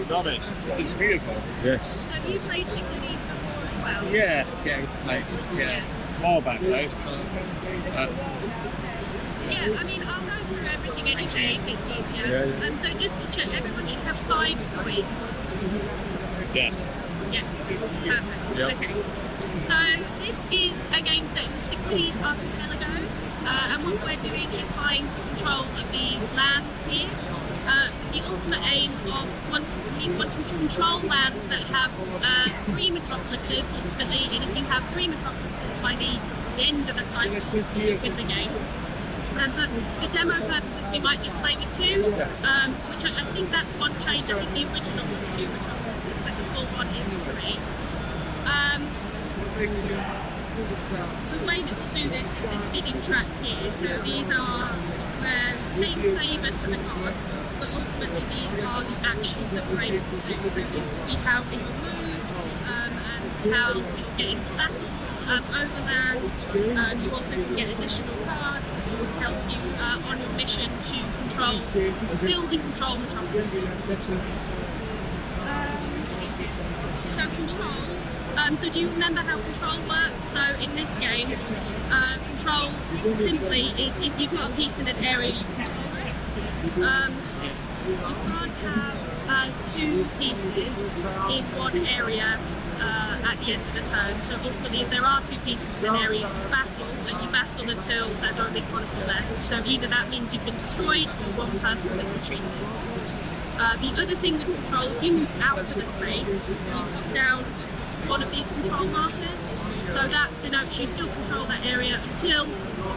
love it. It's beautiful. Yes. So have you played Cyclades before as well? Yeah, like, yeah. More back days. Yeah, I mean, I'll go through everything anyway if it's easier. Yeah. So just to check, everyone should have 5 points. Yes. Yeah, perfect. Yep. Okay. So this is a game set in the Cyclades archipelago, and what we're doing is vying for control of these lands here. The ultimate aim of wanting to control lands that have 3 metropolises ultimately, and if you have 3 metropolises by the end of the cycle, you win the game. But for demo purposes, we might just play with 2, which I think that's one change. I think the original was 2 metropolises, but the full one is 3. The way that we'll do this is this bidding track here. So these are paying favour to the gods, but ultimately these are the actions that we're able to do. So this will be how we will move and how we can get into battles over lands. You also can get additional cards. This will help you on your mission to build and control metropolises. So control. So do you remember how control works? So in this game, control simply is if you've got a piece in an area, you control it. You can't have 2 pieces in one area at the end of the turn. So ultimately, if there are 2 pieces in an area, it's battle, and you battle until there's only 1 of you left. So either that means you've been destroyed or 1 person has retreated. The other thing with control, if you move out of the space, you put down one of these control markers, so that denotes you still control that area until,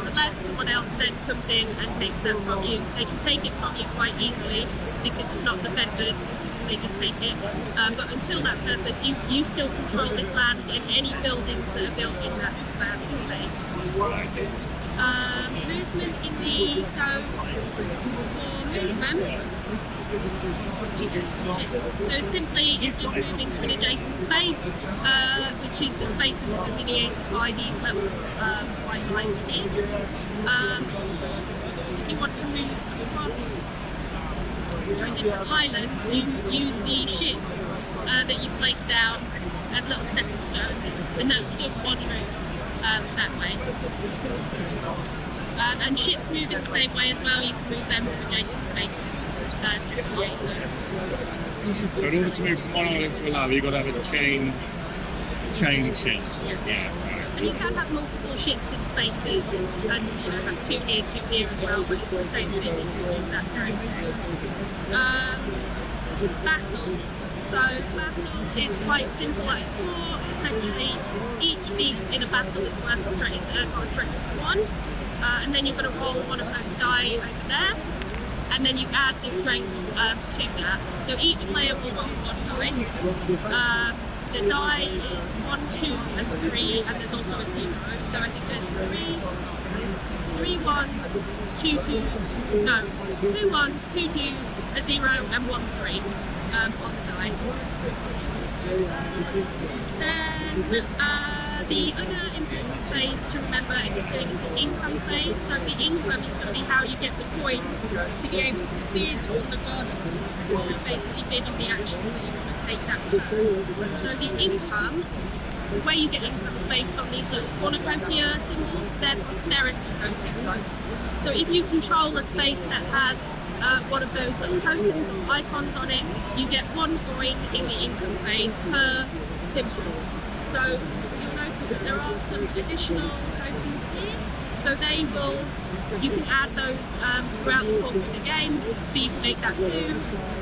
unless someone else then comes in and takes that from you. They can take it from you quite easily because it's not defended, they just take it. But until that purpose, you still control this land and any buildings that are built in that land space. Movement in the, so for movement, so simply it's just moving to an adjacent space, which is the spaces delineated by these little white lines here. If you want to move across to a different island, you use the ships that you place down as little stepping stones, and that's still one route that way. And ships move in the same way as well. You can move them to adjacent spaces to create those. So in order to move from one island to another, you've got to have a chain ships. Yeah. Right. And you can have multiple ships in spaces, and so you have 2 here, 2 here as well, but it's the same thing, you just move that through. Battle. So battle is quite simple at its core. Essentially, each piece in a battle is worth a strength, got a strength of 1, and then you're going to roll one of those die over there, and then you add the strength to that. So each player will roll 1 dice. The die is 1, 2, and 3, and there's also a 0. So I think there's 3 1s, 2 2s, no, 2 1s, 2 2s, a 0, and 1 3 on the die. Then the other important phase to remember in this game is the income phase. So the income is going to be how you get the coins to be able to bid on the gods, or basically bid on the actions that you want to take that turn. So the income, the way you get income is based on these little cornucopia symbols. They're prosperity tokens. So if you control a space that has one of those little tokens or icons on it, you get 1 coin in the income phase per symbol. So you'll notice that there are some additional tokens here. So you can add those throughout the course of the game. So you can make that 2,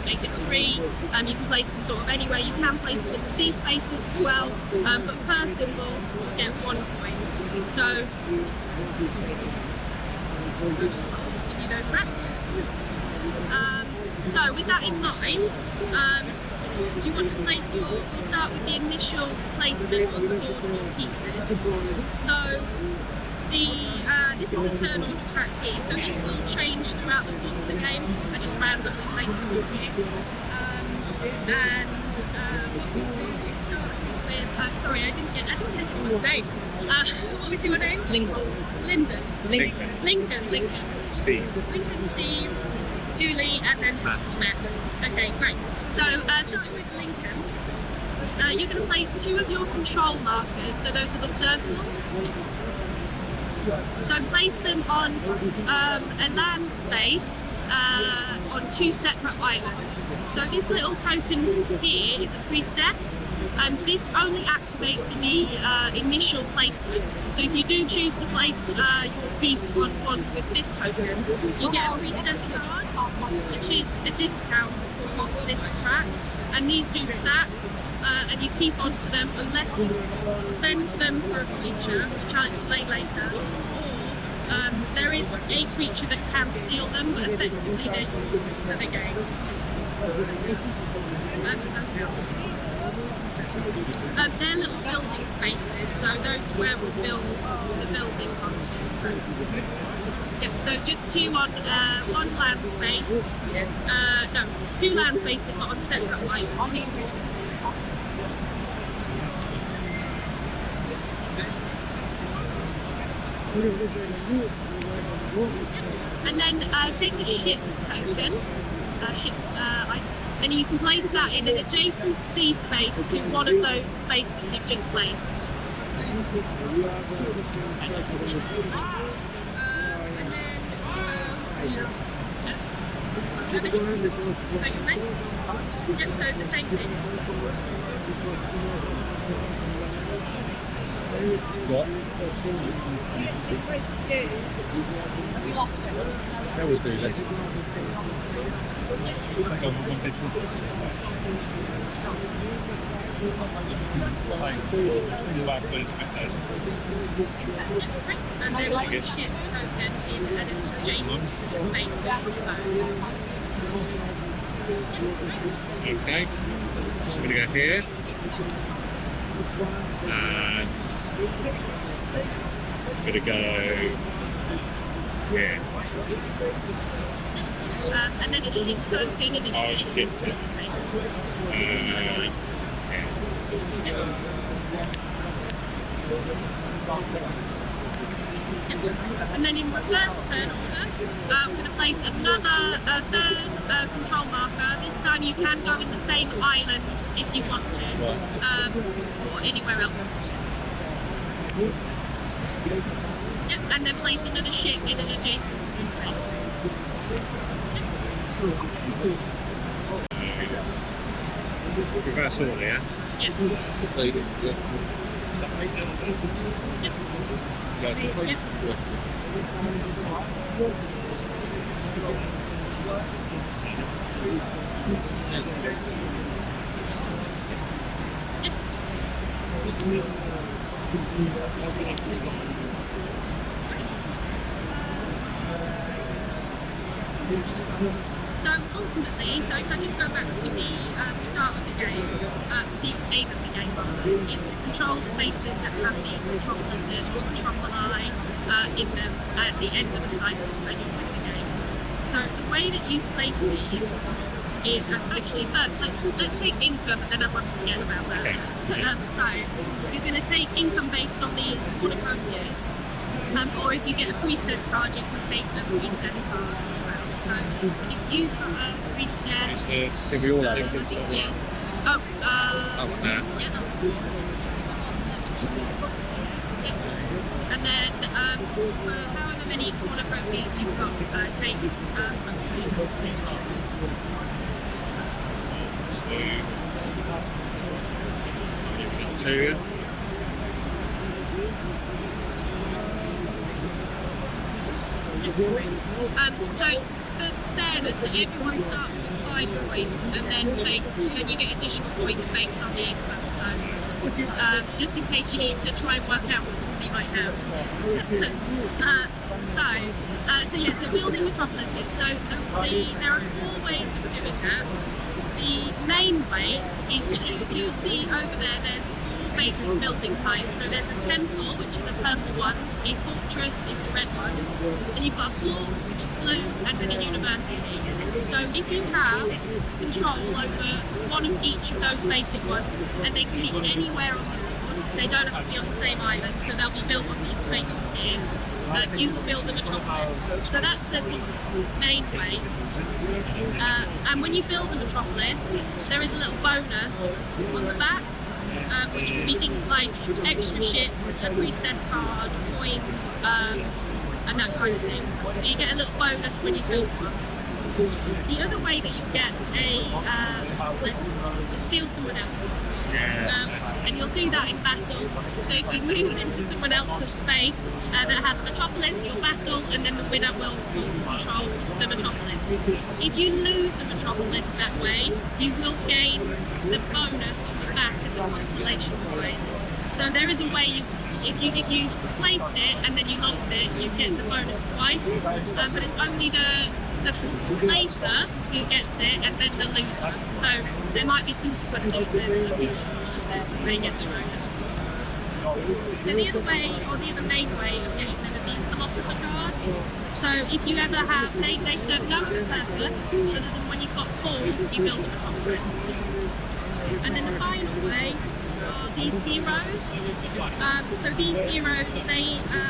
make it 3, you can place them sort of anywhere. You can place them in the C spaces as well, but per symbol you'll get 1 coin. So I'll give you those back. So with that in mind, do you want to place we'll start with the initial placement on the board of pieces. So this is the turn order track here, so this will change throughout the course of the game. I just randomly placed them on here. And what we do is starting with, sorry, I didn't get anyone's name. What was your name? Lincoln. Lyndon. Lincoln. Lincoln. Steve. Lincoln, Steve. Julie, and then Matt. Okay, great. So starting with Lincoln, you're going to place 2 of your control markers. So those are the circles. So place them on a land space on 2 separate islands. So this little token here is a priestess. This only activates in the initial placement. So if you do choose to place your piece on one with this token, you get a priestess card, which is a discount for this track. And these do stack, and you keep onto them unless you spend them for a creature, which I'll explain later. Or there is a creature that can steal them, but effectively they're used for the game. They're little building spaces, so those are where we'll build the buildings onto. So it's just 2 on one land space. No, 2 land spaces, but on separate islands. And then take a ship token. And you can place that in an adjacent sea space to one of those spaces you've just placed. And then second place. Yep, so the same thing. What? Too close to you. Have you lost it? I always do this. And then like a ship token in an adjacent space. Okay, so I'm going to go here. And I'm going to go here. And then a ship token in an adjacent ship. space. Here. And then in reverse turn order, we're going to place another third control marker. This time you can go in the same island if you want to, or anywhere else. Yep, and then place another ship in an adjacent sea space. Reverse order, yeah? Yep. Yep. Yep. So ultimately, so if I just go back to the start of the game, the aim of the game is to control spaces that have these metropolises or metropoli in them at the end of the cycle when you win the game. So the way that you place these is actually first let's take income and then I won't forget about that. So you're going to take income based on these cornucopias, or if you get a priestess card, you can take a priestess card as well. So if you've got a priestess, Did we all have income? yeah. No. Yeah. And then for however many cornucopias you've got, take Two. So for fairness, everyone starts with 5 points, and then you get additional points based on the income. So just in case you need to try and work out what somebody might have. So building metropolises. So there are 4 ways of doing that. The main way is to, you'll see over there, there's 4 basic building types. So there's a temple, which are the purple ones, a fortress is the red ones, then you've got a fort, which is blue, and then a university. So if you have control over one of each of those basic ones, then they can be anywhere on the board. They don't have to be on the same island, so they'll be built on these spaces here. you will build a metropolis. So that's the sort of main way. And when you build a metropolis, there is a little bonus on the back, which will be things like extra ships, a priestess card, coins, and that kind of thing. So you get a little bonus when you build one. The other way that you get a metropolis is to steal someone else's. And you'll do that in battle. So if you move into someone else's space that has a metropolis, you'll battle, and then the winner will control the metropolis. If you lose a metropolis that way, you will gain the bonus on the back as a consolation prize. So there is a way if you placed it and then you lost it, you get the bonus twice. But it's only the placer who gets it and then the loser. So there might be subsequent losers and they get the bonus. So the other way, or the other main way of getting them are these philosopher cards. So if you ever have, they serve no other purpose other than when you've got 4, you build a metropolis. And then the final way are these heroes. So these heroes,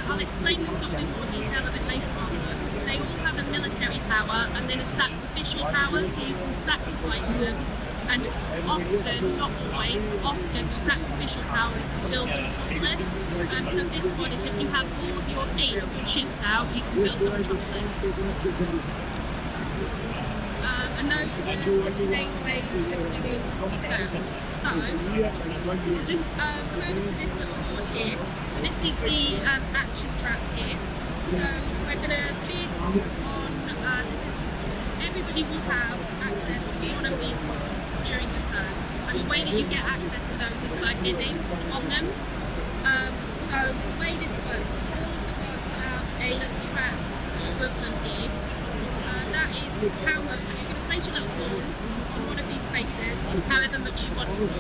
I'll explain them sort of in more detail a bit later on, but they all have a military power and then a sacrificial power, so you can sacrifice them. And often, not always, but often the sacrificial power is to build a metropolis. So this one is if you have all of your 8 of your ships out, you can build a metropolis. And those are the main ways of doing that. So, we'll just come over to this little board here. So this is the action track here. So we're going to bid on, everybody will have access to one of these boards during the turn. And the way that you get access to those is by bidding on them. So the way this works is all of the boards have a little track above them here. That is how much you're going to place your little ball on one of these spaces, however much you want to sort of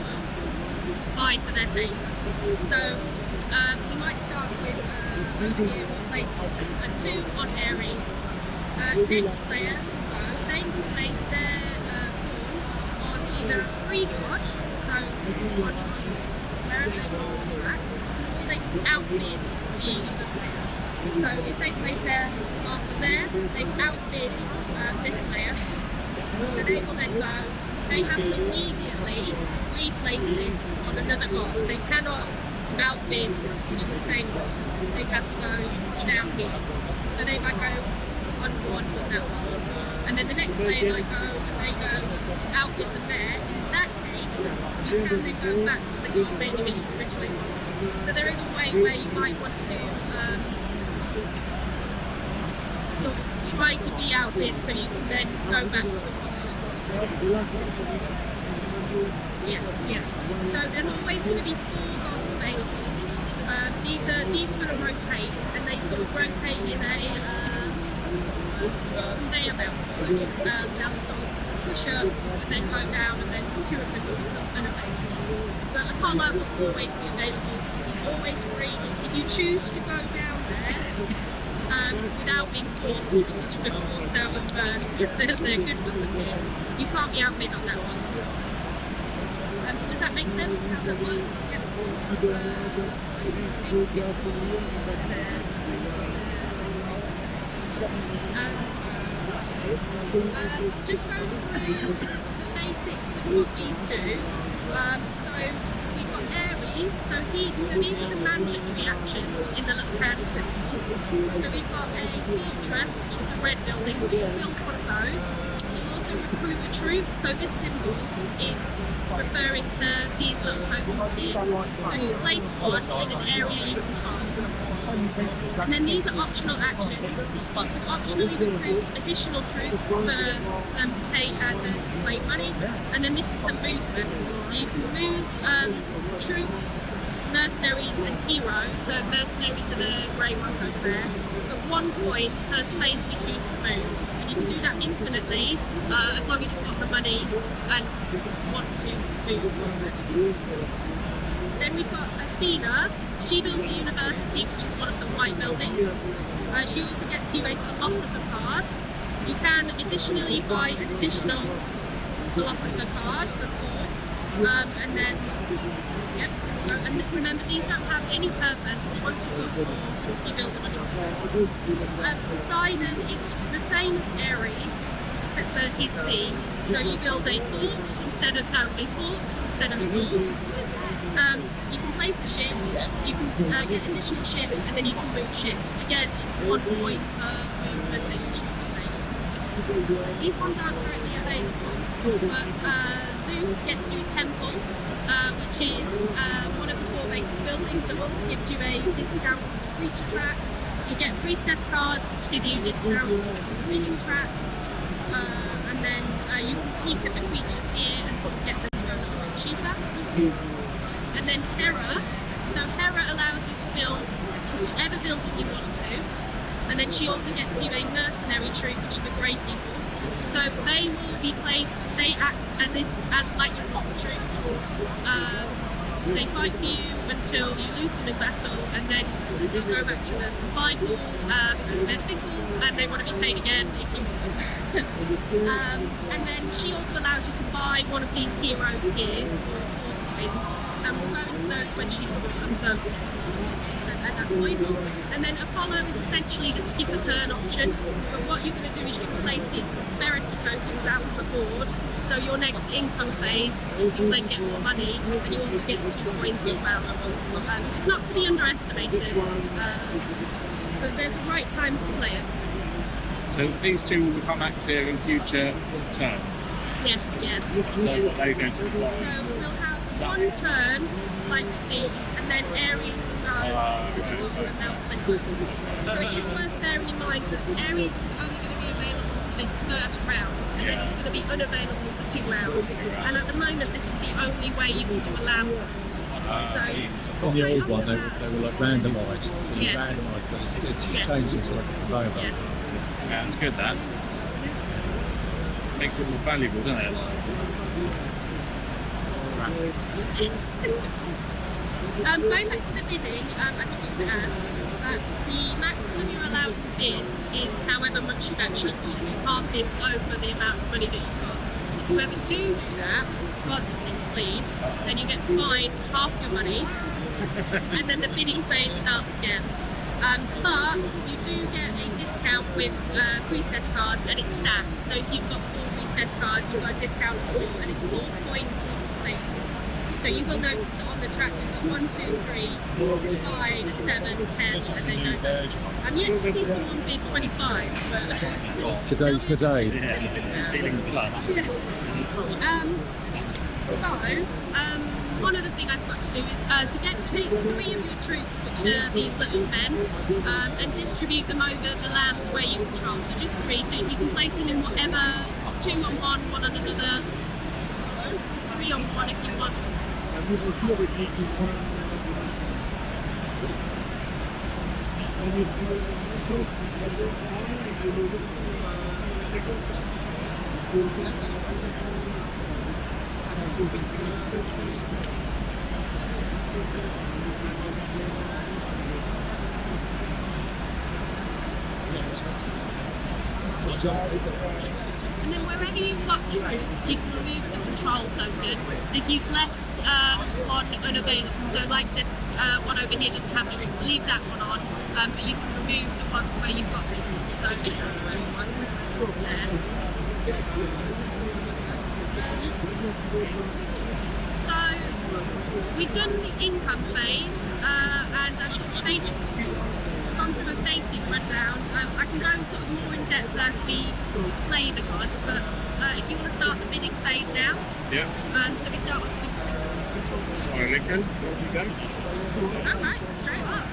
buy for their thing. So we might start with over here, we'll place a 2 on Aries. Next player, they can place their ball on either a free board, so on wherever they want to track, or they can outbid the other player. So if they place their marker there, they outbid this player. So they will then go, they have to immediately replace this on another board. They cannot outbid the same board. They have to go down here. So they might go on one on that one. And then the next player might go and they go outbid them there. In that case, you can then go back to the card menu that you originally wanted. So there is a way where you might want to sort of try to be outbid so you can then go back to the bottom. Yes, yeah. So there's always going to be 4 goals available. These are going to rotate, and they sort of rotate in a conveyor belt. They'll sort of push up and then go down, and then 2 of them will become unavailable. But Apollo will always be available. It's always free. If you choose to go down there without being forced, because you've been forced out of the good ones up here, you can't be outbid on that one. So does that make sense how that works? Yeah. I'll just go through the basics of what these do. So we've got Aries, so these are the mandatory actions in the little county centre. So we've got a fortress, which is the red building, so you'll build one of those. You'll also recruit a troop, so this symbol is referring to these little tokens here. So you place one in an area you control. And then these are optional actions. You can optionally recruit additional troops for pay and display money. And then this is the movement. So you can move troops, mercenaries and heroes. So mercenaries are the grey ones over there. At 1 point per space you choose to move. And you can do that infinitely as long as you've got the money and want to move forward. Then we've got Athena. She builds a university, which is one of the white buildings. She also gets you a philosopher card. You can additionally buy an additional philosopher card for 4. And then, yep, so, and remember, these don't have any purpose, but once you've got 4, you build a metropolis. Poseidon is the same as Ares, except for his sea. So you build a fort instead of, no, a port instead of fort. You can place a ship, you can get additional ships, and then you can move ships. Again, it's 1 point per movement that you choose to make. These ones aren't currently available, but Zeus gets you a temple, which is one of the 4 basic buildings. It also gives you a discount on the creature track. You get priestess cards, which give you discounts on the bidding track. And then you can peek at the creatures here and sort of get them for a little bit cheaper. And then Hera, so Hera allows you to build whichever building you want to, and then she also gets you a mercenary troop, which are the grey people. So they will be placed, they act as like your mock troops. They fight for you until you lose them in battle, and then they'll go back to the supply pool because they're fickle and they want to be paid again if you want them. And then she also allows you to buy one of these heroes here for 4 coins. And we'll go into those when she sort of comes over at that point. And then Apollo is essentially the skip a turn option, but what you're going to do is you can place these prosperity tokens out to board, so your next income phase you can then get more money, and you also get 2 coins as well. So it's not to be underestimated, but there's right times to play it. So these 2 will become active in future turns? Yes, yeah. So what are they going to block? So we'll have 1 turn like these, and then Ares will go to the water and Malflint. So it is worth bearing in mind that Ares is only going to be available for this first round, and then it's going to be unavailable for 2 rounds. And at the moment, this is the only way you can do a land. So On the old one, they were like randomised. So Yeah. randomised, but it's changing so like a conveyor. Yeah. Yeah, it's good that. Makes it more valuable, doesn't it? Going back to the bidding, I forgot to add that the maximum you're allowed to bid is however much you've actually got. You can't bid over the amount of money that you've got. If you ever do that, God's displeased, then you get fined half your money, and then the bidding phase starts again. But you do get a discount with priestess cards, and it stacks. So if you've got 4 priestess cards, you've got a discount of 4, and it's 4 coins for the spaces. So you will notice that on the track we've got 1, 2, 3, 4, 5, 7, 10, and then goes up. I'm yet to see someone bid 25, but Today's the day. Yeah, feeling the club. One other thing I've got to do is to take 3 of your troops, which are these little men, and distribute them over the lands where you control. So just 3, so you can place them in whatever, 2 on one, 1 on another, 3 on one if you want. And then wherever you've got troops, you can remove the control token. If you've left one unavailable, so like this one over here doesn't have troops, leave that one on, but you can remove the ones where you've got troops, so those ones there. So we've done the income phase, and I've sort of gone through a basic rundown. I can go sort of more in depth as we play the gods, but if you want to start the bidding phase now. Yeah. So we start off with Alright, Lincoln, off you go. Alright, straight up.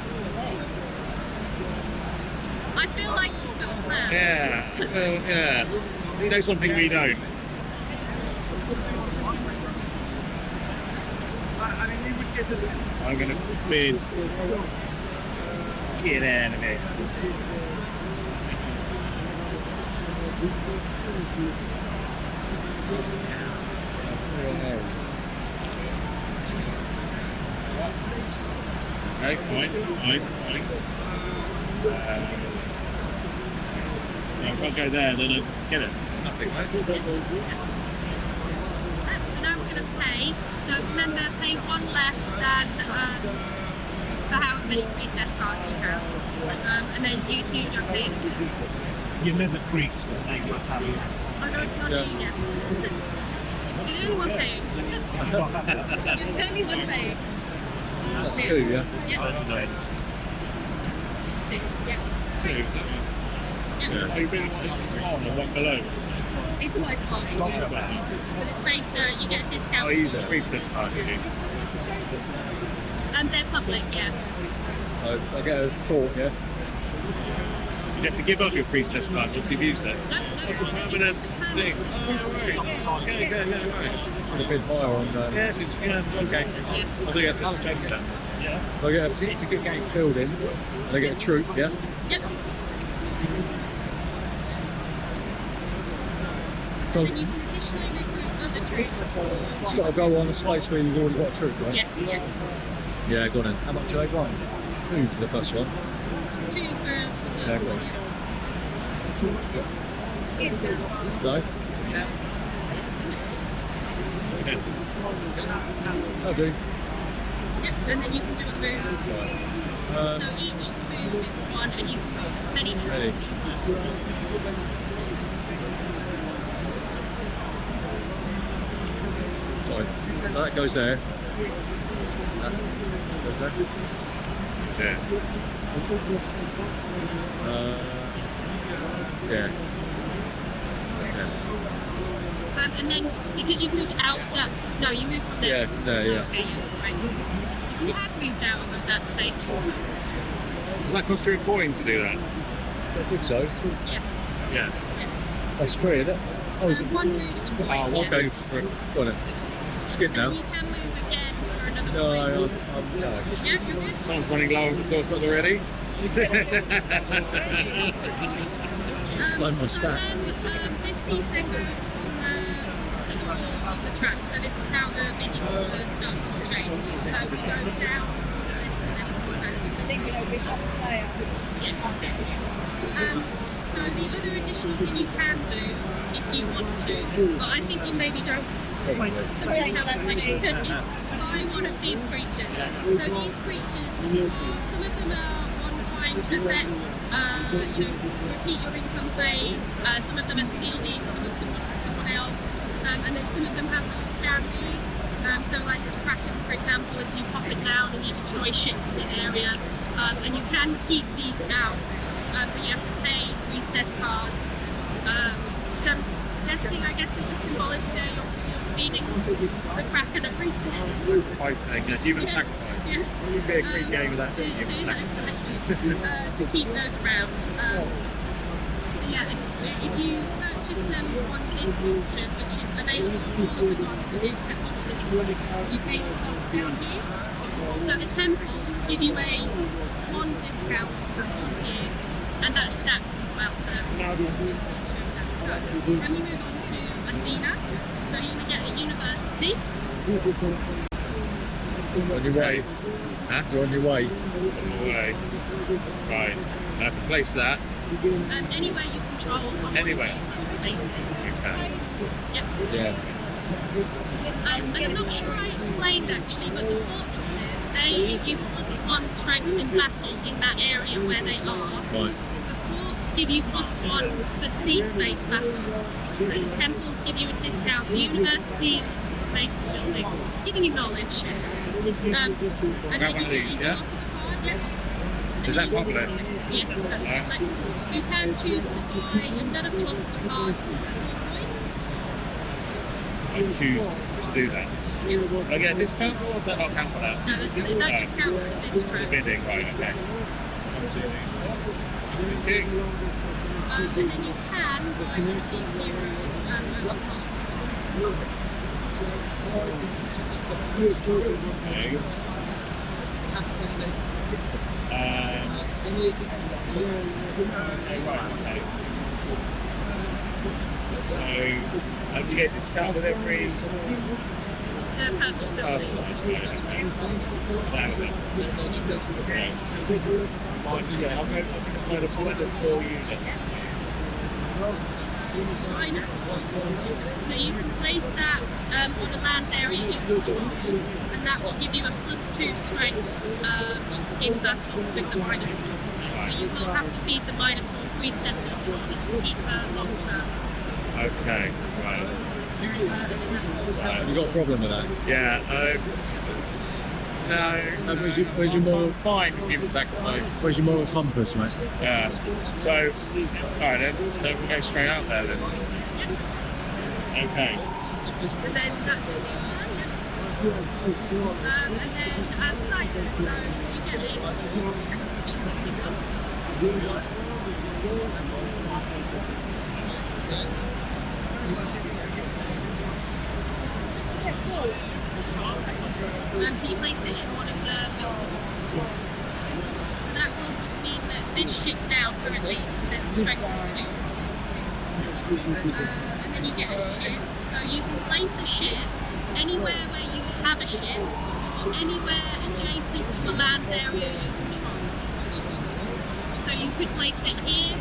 I feel like it's got a plan. Yeah, you know something we don't. I'm going to bid. Get out of here. Okay, fine. So if I go there, then I get it. Nothing, right? So now we're going to pay. So remember, pay one less than for however many recess cards you have, and then you two don't pay anything. You never creaked when they got past. I don't know yet. You're the only one paying. You're the only one paying. That's two, yeah. Yeah. Two. Yeah. Two, is that right? Yeah. Are you being on the one below? It's quite hot. But it's based, you get a discount. Oh, you use a recess card, do you? And they're public, yeah. I get a quart, yeah. You get to give up your recess card once you've used it. No, It's a permanent thing. it's a permanent discount. Right. It's a bit higher on Yes, it's okay. I think it's a game. Yeah. I get it's a good game building. And I get a troop, yeah. Yep. And then you can additionally recruit other troops. It's got to go on a space where you've already got a troop, right? Yes, yeah. Yeah, go on then. How much are they buying? 2 for the first one. 2 for the first Yeah, one, go on. yeah. No? I do. Yep, and then you can do a move. So each move is 1, and you can move as many troops as you want. Sorry. That goes there. That goes there. Yeah. Yeah. And then, because you've moved out of that, no, you moved from there. Yeah, from there, yeah. Okay, yeah, right. If you have moved out of that space, Does that cost you a coin to do that? I think so. yeah. Yeah. That's free, isn't it? Oh, is it? One move's twice, Oh, we'll yeah. go for it. Go on then. Skip now. And you can move again for another No, point. no. Yeah, you're good. Someone's running low on resources already. Blow my So stack. then, this piece then goes on the track. So this is how the bidding order starts to change. So we go down this and then This has a player. yeah. So the other additional thing you can do if you want to, but I think you maybe don't want to. Somebody tells me is buy one of these creatures. So these creatures are, some of them are one-time effects, repeat your income phase. Some of them are steal the income of someone else, and then some of them have little standees. So like this Kraken, for example, is you pop it down and you destroy ships in an area, and you can keep these out, but you have to pay recess cards, which I'm guessing, I guess, is the symbology there. You're feeding the Kraken a recess. Sacrificing, a human sacrifice. Yeah. It would be a great game of that too, human Exactly. sacrifice. To keep those around. So yeah, if you purchase them on this auction, which is available on all of the gods with the exception of this one, you pay the cost down here. So the temples give you a 1 discount on here, and that stacks as well. So just so you know that. So then we move on to Athena. So you're going to get a university. On your way. Huh? You're on your way. On the way. Right. I have to place that. Anywhere you control on Anywhere. one of these little spaces. Okay. Yep. Yeah. And I'm not sure I explained actually, but the fortresses, they give you +1 strength in battle in that area where they are. Right. The ports give you +1 for sea space battles. And the temples give you a discount. The universities, basic building. It's giving you knowledge. And Have then one of you these, yeah? card, yeah? Is that public? Yes, that's public. You can choose to buy another philosopher card for 4 points. I choose to do that. Yeah. I get a discount or does that not count for that? No, that just counts for this trip. Bidding, right, okay. Okay. And then you can buy one of these heroes once. So, you get a discount with every Purple building. I'm going to apply the point until you get Minotaur. So you can place that on a land area you control, and that will give you a +2 strength in battles with the Minotaur. But you will have to feed the Minotaur priestesses in order to keep her long term. Okay, right. You got a problem with that? Yeah, no. Where's your moral? Fine with human sacrifice. Where's your moral compass, mate? Yeah. So, alright then, so we'll go straight out there then. Yep. Okay. And then that's it. And then cider. So you get the so you place it in one of the buildings. So that will mean that this ship now currently there's a strength of 2. And then you get a ship. So you can place a ship anywhere where you have a ship, anywhere adjacent to a land area you control. So you could place it here,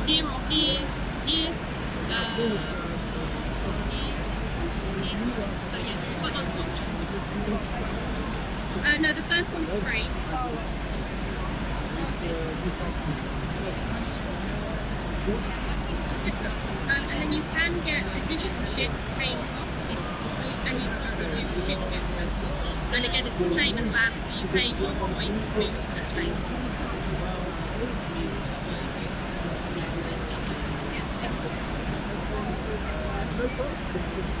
here or here, here, here. So yeah, we've got lots of options. No, the first one is free. And then you can get additional ships paying costs, and you can also do ship movement. And again, it's the same as land, so you pay 1 point to move to the space.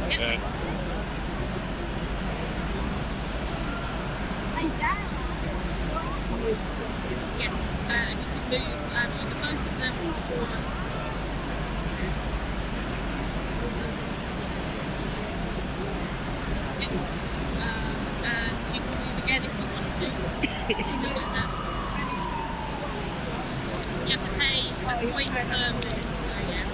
Yep. Yeah. Yes, and you can move either both of them or just one. Yep. And you can move again if you want to. You have to pay a point per move, so yeah.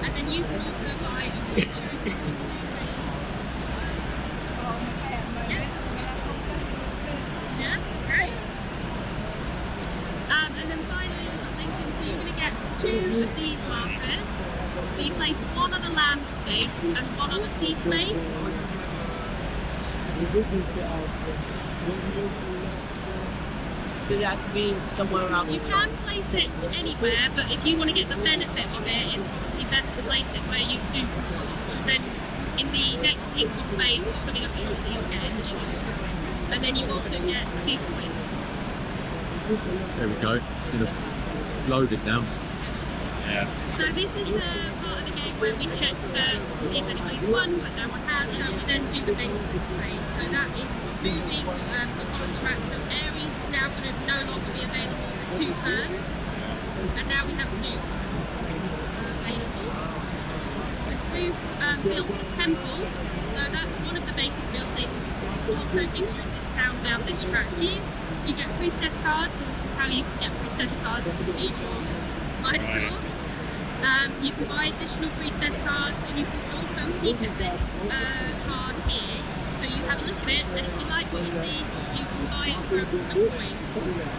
And then you can also buy a creature if you want to. Yeah, great. And then finally we've got Lincoln, so you're going to get 2 of these markers. So you place one on a land space and one on a sea space. Does it have to be somewhere around You can place it anywhere, but if you want to get the benefit of it, it's probably best to place it where you do control, because then in the next income phase that's coming up shortly, you'll get additional. And then you also get 2 points. There we go. It's going to load it now. Yeah. So this is the part of the game where we check to see if anybody's won, but no one has, so we then do the maintenance phase. So that is moving the contract. So Ares is now going to no longer be available for 2 turns, and now we have Zeus available. And Zeus built a temple, so that's one of the basic buildings. It also gives you a discount down this track here. You get priestess cards, so this is how you can get priestess cards to feed your Minotaur. You can buy additional priestess cards, and you can also keep this card here. So you have a look at it, and if you like what you see, you can buy it for a coin.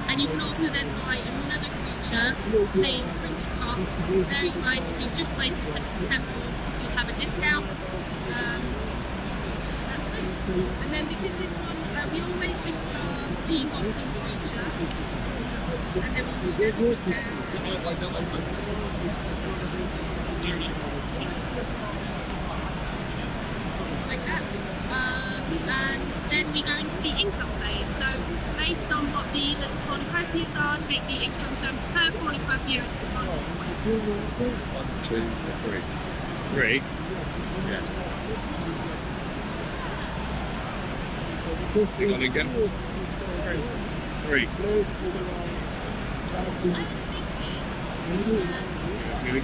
And you can also then buy another creature, paying printed costs. Bearing in mind, if you just place it at the temple, you'll have a discount. And then because this one, we always discard the bottom creature, and then we do like that. And then we go into the income phase. So based on what the little cornucopias are, take the income. So per cornucopia is the 1 point. 1, 2, 3. 3? Yeah. Hang on again. 3. Okay.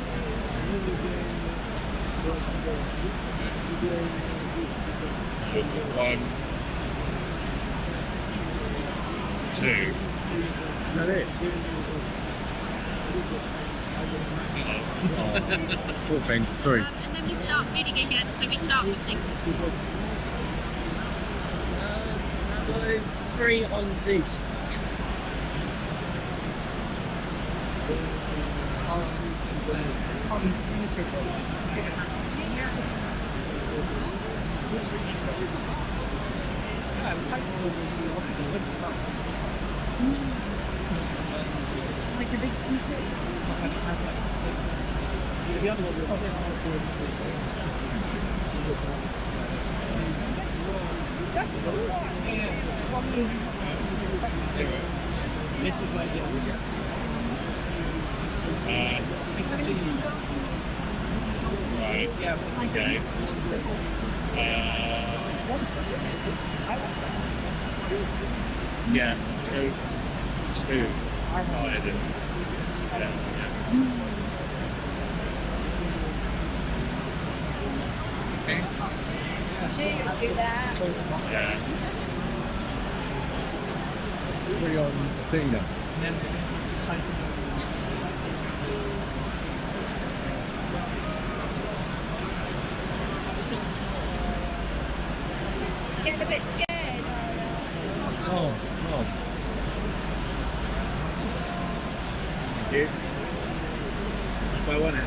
1, 2. Is that it? Poor thing. Three. And then we start bidding again, so we start bidding. 3 on Zeus. Like the big pieces. To be honest, it's probably this is like right. yeah. Okay. Yeah. Let's do side and Do that. yeah. 3 on Athena. And then the Titan. Getting a bit scared. Oh, God. Thank you. That's what I wanted.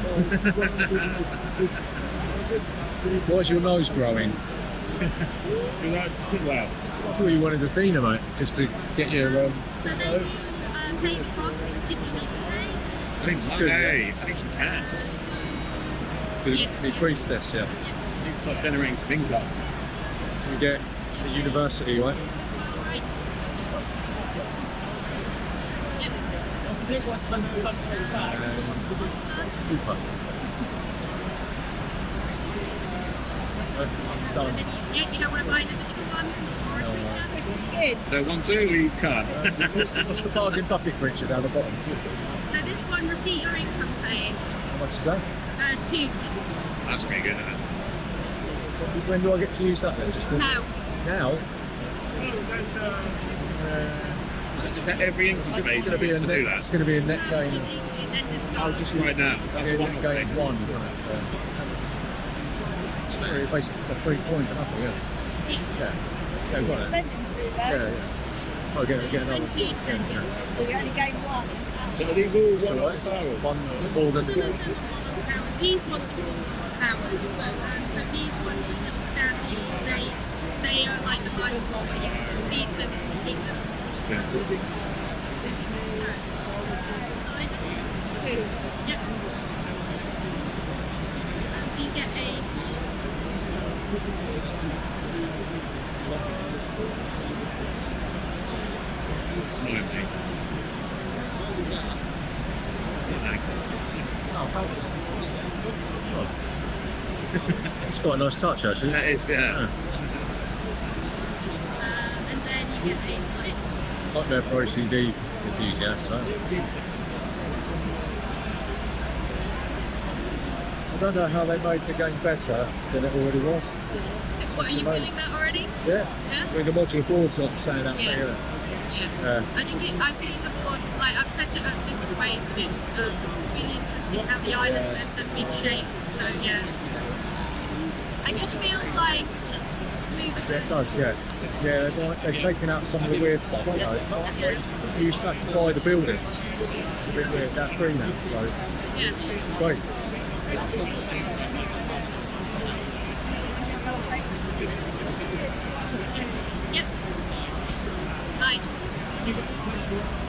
Why's your nose growing? Well, I thought you wanted Athena, mate, just to get your. So then you pay the costs if you need to pay. I need some hay. I need some cash. The priestess, yeah. I need to start generating some income. So you get the university, right? Right. Yep. Is it what something like that? Super. I'm And done. then you don't want to buy an additional one or a creature. Because you're scared. Don't want to, we can't. What's the bargain bucket creature down the bottom? So this one, repeat your income phase. How much is that? 2 That's pretty good, isn't it? When do I get to use that then? Just now. now? Is that every income It's phase going to to be a do net. that? It's going to be a net No, it's gain. just then Oh, discard. just Right now, that's yeah, one net more gain thing. 1, isn't it? So it's basically a 3 point for nothing, yeah. Yeah. Yeah, got it. Spending 2 Yeah, there. yeah. Oh, So you get another. spend 2 to then get. Well, you only gain 1. So are these all So one what? off barrels? One more than. Some of them are one-off powers. These ones are all one-off powers, but so these ones with little standees, they are like the Minotaur where you have to feed them to keep them. Yeah. So, cider. 2. Yep. So you get a It's not me. It's got a nice touch actually. That is, yeah. and then you get a ship. Not there for OCD enthusiasts, so. I don't know how they made the game better than it already was. What, are you feeling that already? Yeah. Yeah? I mean, the modular board's not saying that Yeah. thing, is it? Yeah. I think I've seen the board, like I've set it up different ways, and it's really interesting how the islands end up being shaped. So yeah, it just feels like smooth. Yeah, it does, yeah. Yeah, they've taken out some of the weird stuff, haven't they? Yeah. You used to have to buy the buildings. It's a bit weird, that free now, so Yeah. great. Yep. Nice.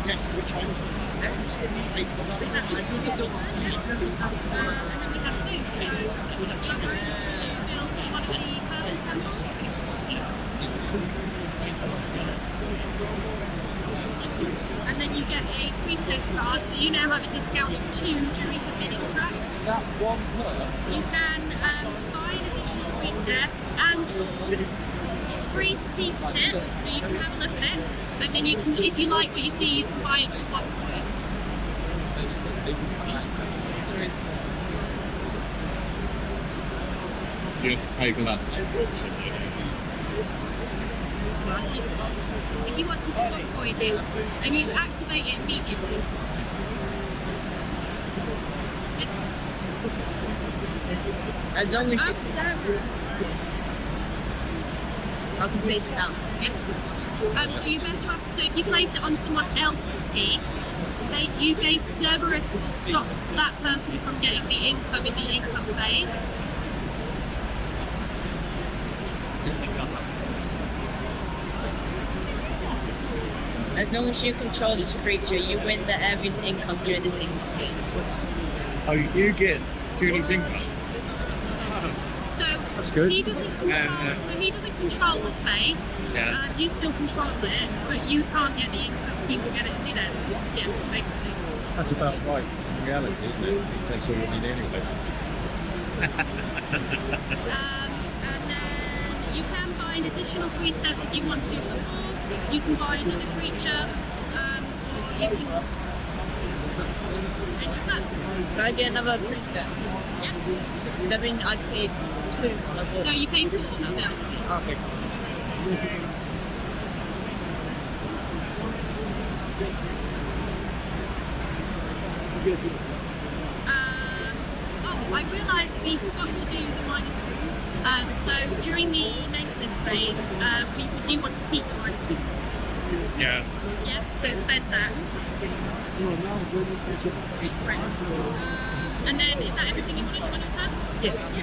Yes, which ones? And then we have Zeus. So you're going to build one of the purple temples. And then you get a priestess card, so you now have a discount of 2 during the bidding track. That one You can buy an additional priestess, and it's free to keep it, so you can have a look at it. And then you can, if you like what you see, you can buy it for 1 point. You have to pay for that. If you want to put 1 coin in, and you activate it immediately. As long as you... Cerberus. I can place it now. Yes. So you better ask, so if you place it on someone else's piece, you base Cerberus will stop that person from getting the income in the income phase. As long as you control this creature, you win the area's income during this income phase. Oh, you get Julie's income. So That's good. he doesn't control the space. Yeah. You still control it, but you can't get the income. He will get it instead. Yeah, basically. That's about right in reality, isn't it? It takes all you need anyway. And then you can buy an additional priestess if you want to for more. You can buy another creature, or you can end your turn. Can I get another priestess? Yeah. That means I'd pay 2. No, you pay 4 still. Okay. I realised we forgot to do the Minotaur. So during the maintenance phase, we do want to keep the Minotaur. Yeah. Yeah, so spend that. It's great. And then, is that everything you want to do on your turn? Yes. So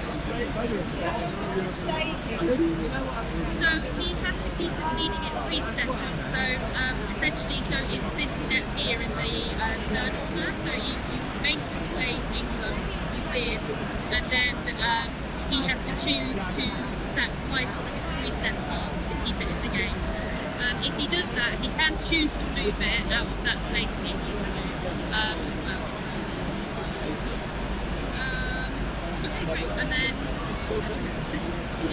he has to keep feeding it priestesses. So essentially, so it's this step here in the turn order. So you maintenance phase income, you bid, and then he has to choose to sacrifice one of his priestess cards to keep it in the game. If he does that, he can choose to move it out of that space if he wants to as well. So, okay, great. And then 2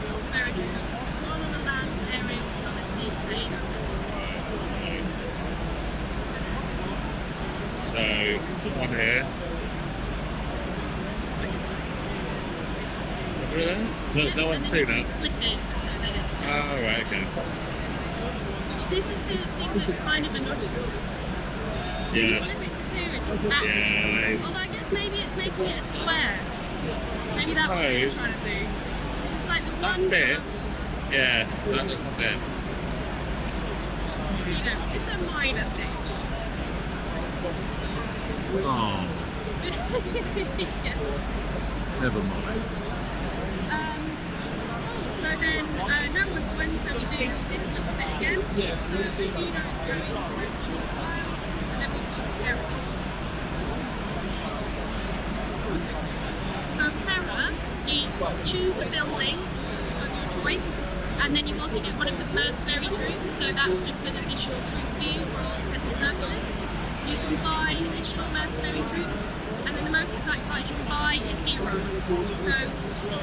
prosperity tokens, 1 on a land area, 1 on a sea space. So, one here. So it's that one and then too you now? can flip it so that it's Oh, right, okay. this is the thing that kind of annoys me. So you Yeah. flip it to 2, it doesn't match. Yeah, it's- Although I guess maybe it's making it a square. Maybe that's what they're Suppose. trying to do. This is like the That one fits. Yeah, that doesn't fit. you know, it's a minor thing. Oh, Yeah. Never mind. So then, no one's won, so we do this little bit again. So Dino is going, and then we've got Hera. So Hera is choose a building of your choice, and then you also get one of the mercenary troops, so that's just an additional troop for you for all intents and purposes. You can buy additional mercenary troops, and then the most exciting part is you can buy a hero. So,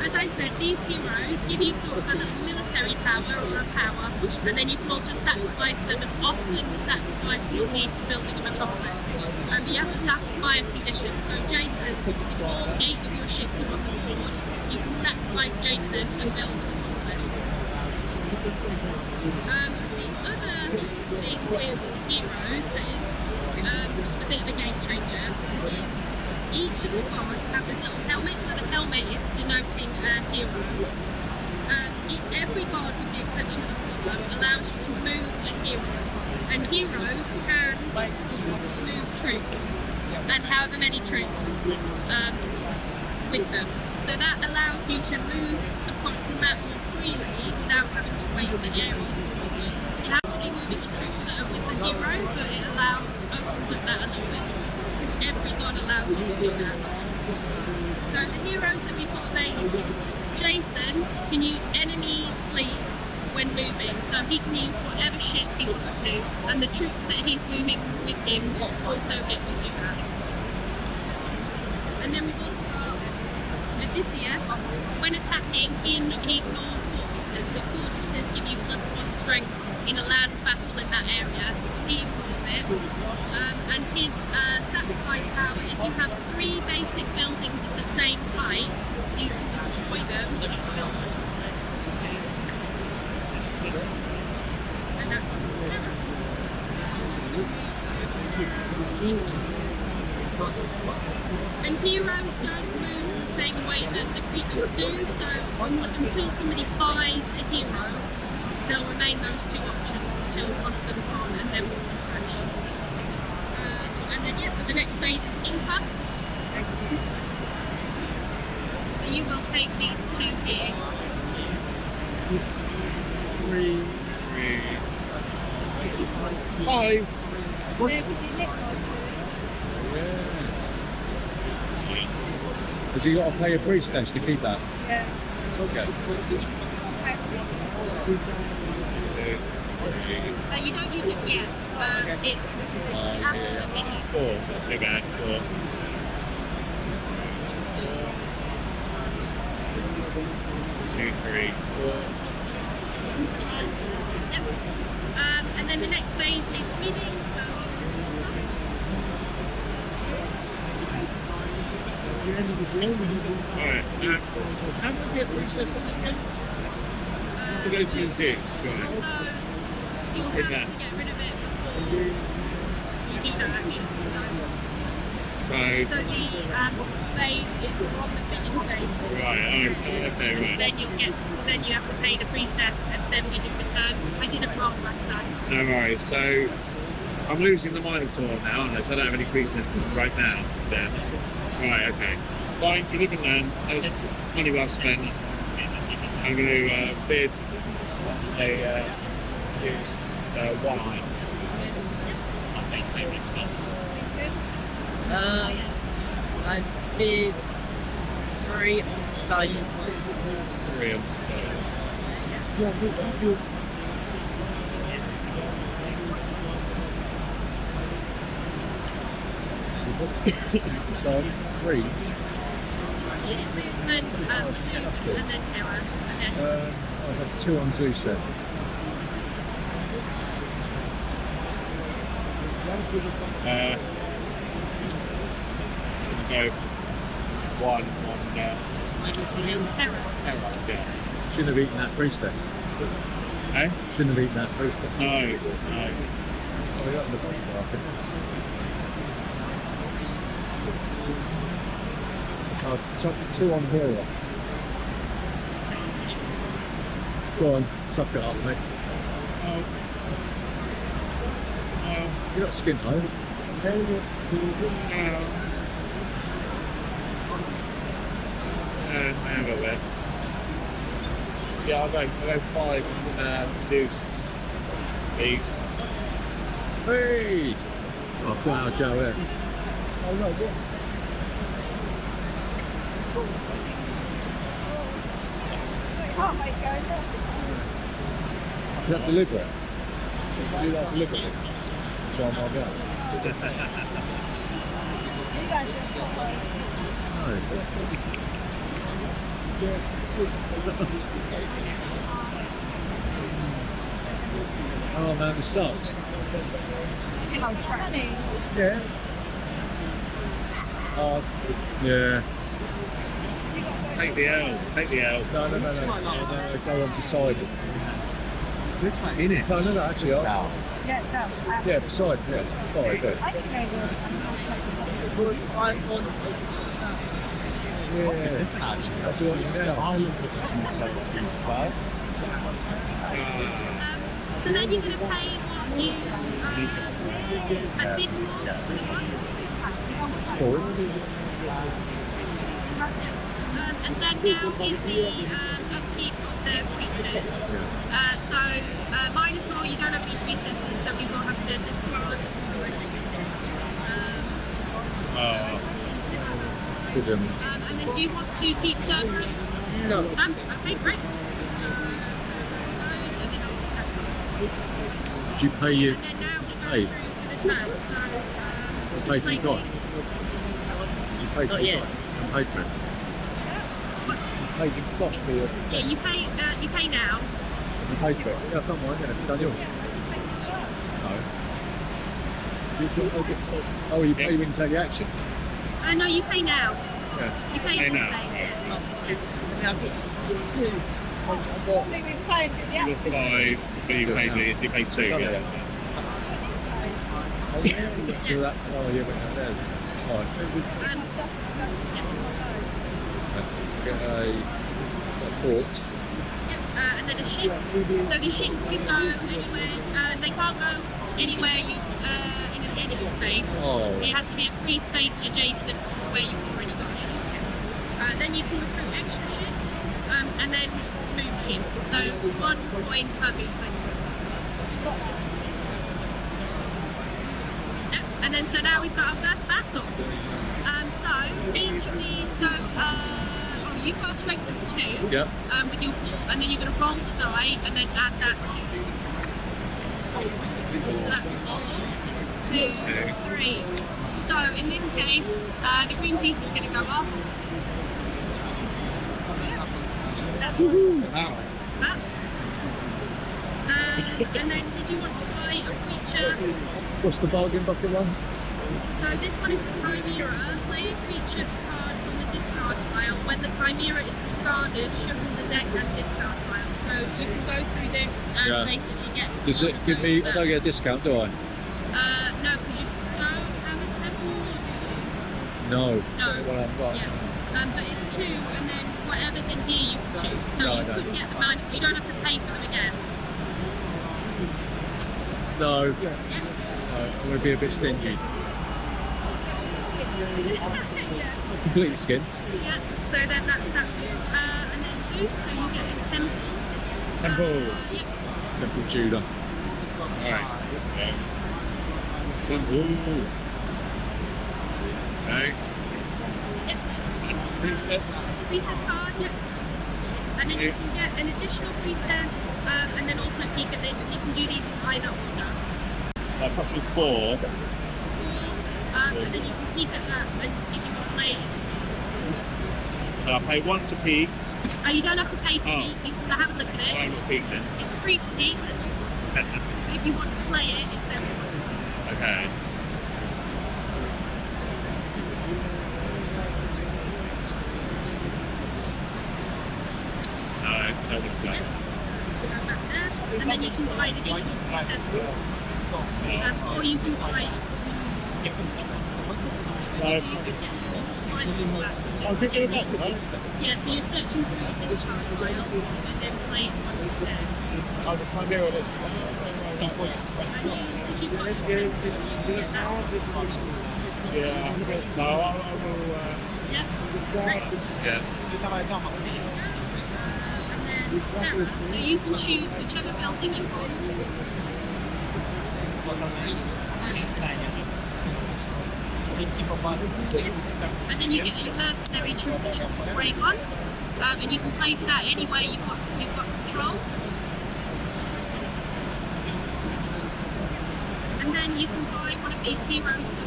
as I said, these heroes give you sort of a little military power or a power, and then you can also sacrifice them, and often the sacrifice will lead to building a metropolis. But you have to satisfy a condition. So Jason, if all 8 of your ships are on the board, you can sacrifice Jason and build a metropolis. The other thing with heroes that is a bit of a game changer is each of the gods have this little helmet, so the helmet is denoting a hero. Every god, with the exception of Apollo, allows you to move a hero, and heroes can move troops and however many troops with them. So that allows you to move across the map more freely without having to wait for areas. You have to be moving the troops that are with the hero, but it opens up that a little bit more, because every god allows you to do that. So the heroes that we've got available, Jason can use enemy fleets when moving, so he can use whatever ship he wants to, and the troops that he's moving with him also get to do that. And then we've also got Odysseus. When attacking, he ignores fortresses, so fortresses give you +1 strength in a land battle in that area. He ignores it. And his sacrifice power, if you have 3 basic buildings of the same type, you can destroy them to build a metropolis. And that's And heroes don't move same way that the creatures do. So until somebody buys a hero, they'll remain those two options until one of them's gone, and then we'll refresh. And then so the next phase is impact. So you will take these two here. 3, 5. What? Is it left or two? Yeah. Has he got to pay a priestess to keep that? Yeah. Okay. You don't use it yet. It's after the mini. 4, not too bad. 4. 2, 3, 4. Yep. And then the next phase is bidding. So Alright, how do we get priestesses again? To go to 6, right. although you'll have to get rid of it before you do that action. So the phase is on the bidding phase. Right, okay, right. Then you have to pay the priestess, and then we do the turn. I did it wrong last time. No worries, so I'm losing the Minotaur now, aren't I? So I don't have any priestesses right now. There. Right, okay. Fine, you live in land, that's money well spent. I'm going to bid a juice wine. I bid 3 on Poseidon. 3 on the side. So 3. Ship movement, Zeus, and then Hera, and then I have 2 on Zeus then. Go 1 on what's the name of this one again? Hera. Yeah. Shouldn't have eaten that priestess. Eh? Shouldn't have eaten that priestess. No. Oh, yeah, the point, I think. Chuck 2 on Hera. Go on, suck it up, mate. Oh. You got skin though. Hang on there. Yeah, I'll go 5 on Zeus. Please. Hey! Oh, I've got out Joe there. Oh no, what? Oh my god. Is that deliberate? Did you do that deliberately? Try my go. You got to. Oh man, this sucks. How funny. Yeah. Yeah. Take the L. Take the L. No. Go on beside it. Looks like in it. No, actually, Wow. Yeah, it does. yeah, beside, yeah. Sorry, good. I didn't know that. It was 5 on. Yeah. Actually, That's what it's now. I looked at the total fees as well. So then you're going to pay what you a bit more for the one. It's cool. And then now is the upkeep of the creatures. So Minotaur, you don't have any priestesses, so we will have to discard. Good and then do you want to keep Cerberus? No. Okay, great. So Cerberus goes, and then I'll take that card. Did you pay your And then now we Hey. go just for the turn. So pay for your guy? placing- Did you pay for Not your yet. guy? You paid for it. what? You paid your gosh for your. Yeah, you pay now. You paid for it. Yeah, don't mind. Yeah, done yours. No. Oh, you pay when you take the action. No, you pay now. Yeah. You pay Pay in this now. phase. I'll get 2. Normally we play and do the It was action. 5, but you paid these. You paid 2. Done Yeah. it. Oh, yeah. So that. Oh, yeah, but there. Right. And Stuff. yeah. Get a port. And then a ship. So the ships can go anywhere. They can't go anywhere in an enemy space. Oh. It has to be a free space adjacent or where you've already got a ship. Then you can recruit extra ships and then move ships. So 1 coin per movement. Yeah. And then so now we've got our first battle. So each of these, you've got a strength of 2 Yep. with your port, and then you're going to roll the die and then add that to. So that's 4, 2, 3. So in this case, the green piece is going to go off. That's that. And then did you want to buy a creature? What's the bargain bucket one? So this one is the Chimera. Play a creature card from the discard pile. When the Chimera is discarded, shuffles a deck and discard pile. So you can go through this and basically get... Does it give me... I don't get a discount, do I? No, because you don't have a temple, or do you? No. No. Well, right. Yeah. But it's 2, and then whatever's in here you can choose. So you could get the mana, you don't have to pay for them again. No. Yeah. No, I'm going to be a bit stingy. Completely skinned. Yeah, so then that's that. And then Zeus, so you get a temple. Temple. Yep. Temple Judah. Alright. Temple. Okay. Yep. Priestess. Priestess card, yep. And then you can get an additional priestess, and then also peek at this, and you can do these in either order. Possibly 4. And then you can peek at that, and if you want to play it, it's So I'll pay 1 to peek. you don't have to pay to peek, you can have a look at I it. will peek then. It's free to peek, but if you want to play it, it's then. Okay. No, I don't want to play. Go back there, and then you can buy an additional priestess. Or you can buy. No. You can get yours finally back. I'll give you a back, right? Yeah, so you're searching through the discard pile and then play it once there. Oh, the Chimera list. And you find the temple, you can get that. Yeah. No, I will. Yeah. Great. Yes. And then camera. So you can choose whichever building you want. And then you get a mercenary troop, which is the grey one. And you can place that anywhere you've got control. And then you can buy one of these heroes for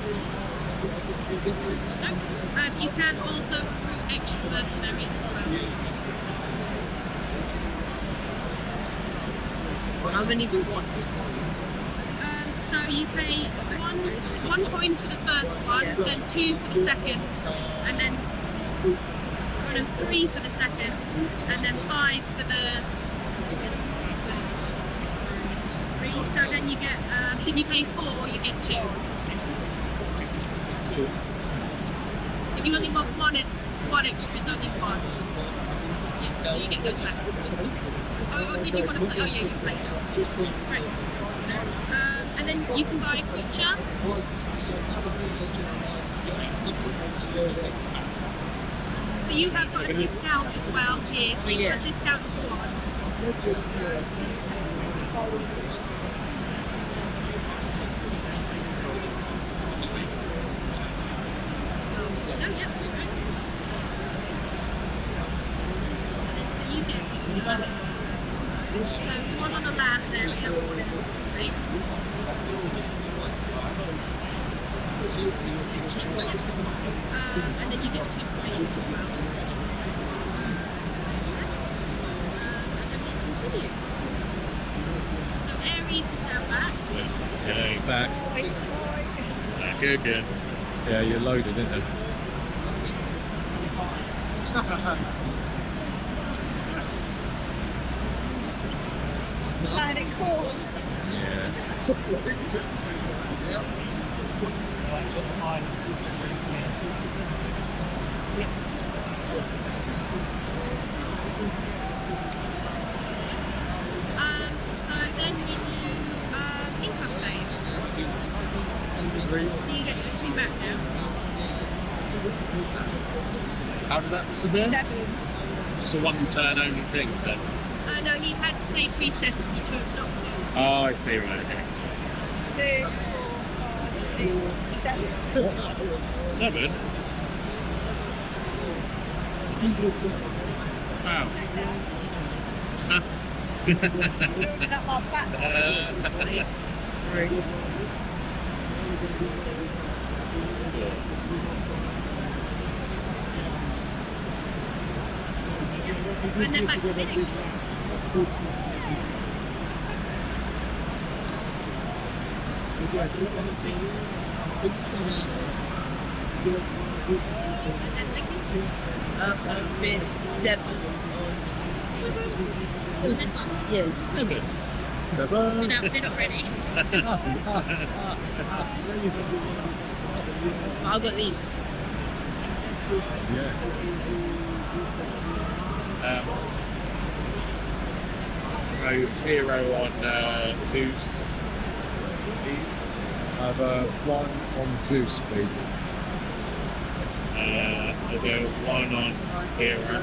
you can also recruit extra mercenaries as well. How many do you want? So you pay one coin for the first one, then 2 for the second, and then 3 for the second, and then 5 for the 3. So then you get, so if you pay 4, you get 2. If you only want one extra, it's only 1. Yeah, so you get those back. Or did you want to play? Oh yeah, you played. Right. And then you can buy a creature. So you have got a discount as well here. So you got a discount of squad. So, so 1 on a land area, 1 in a sea space. And then you get 2 points as well. And then we continue. So Aries is now back. Yeah, he's back. Back again. Yeah, you're loaded, isn't it? And it cold. Yeah. So then we do income base. So you get your 2 back now. How did that disappear? 7. Just a one-turn only thing, so. No, he had to pay priestesses, he chose not to. Oh, I see, right, okay. 2, 4, 5, 6, 7. 7? Wow. Huh. Building up our back. 3. And then back to bidding. And then licking. I've been 7 on. 7. So this one. Yeah. 7? Been outbid already. I've got these. Yeah. Row 0 on 2s, please. I have 1 on 2s, please. I'll go 1 on hero.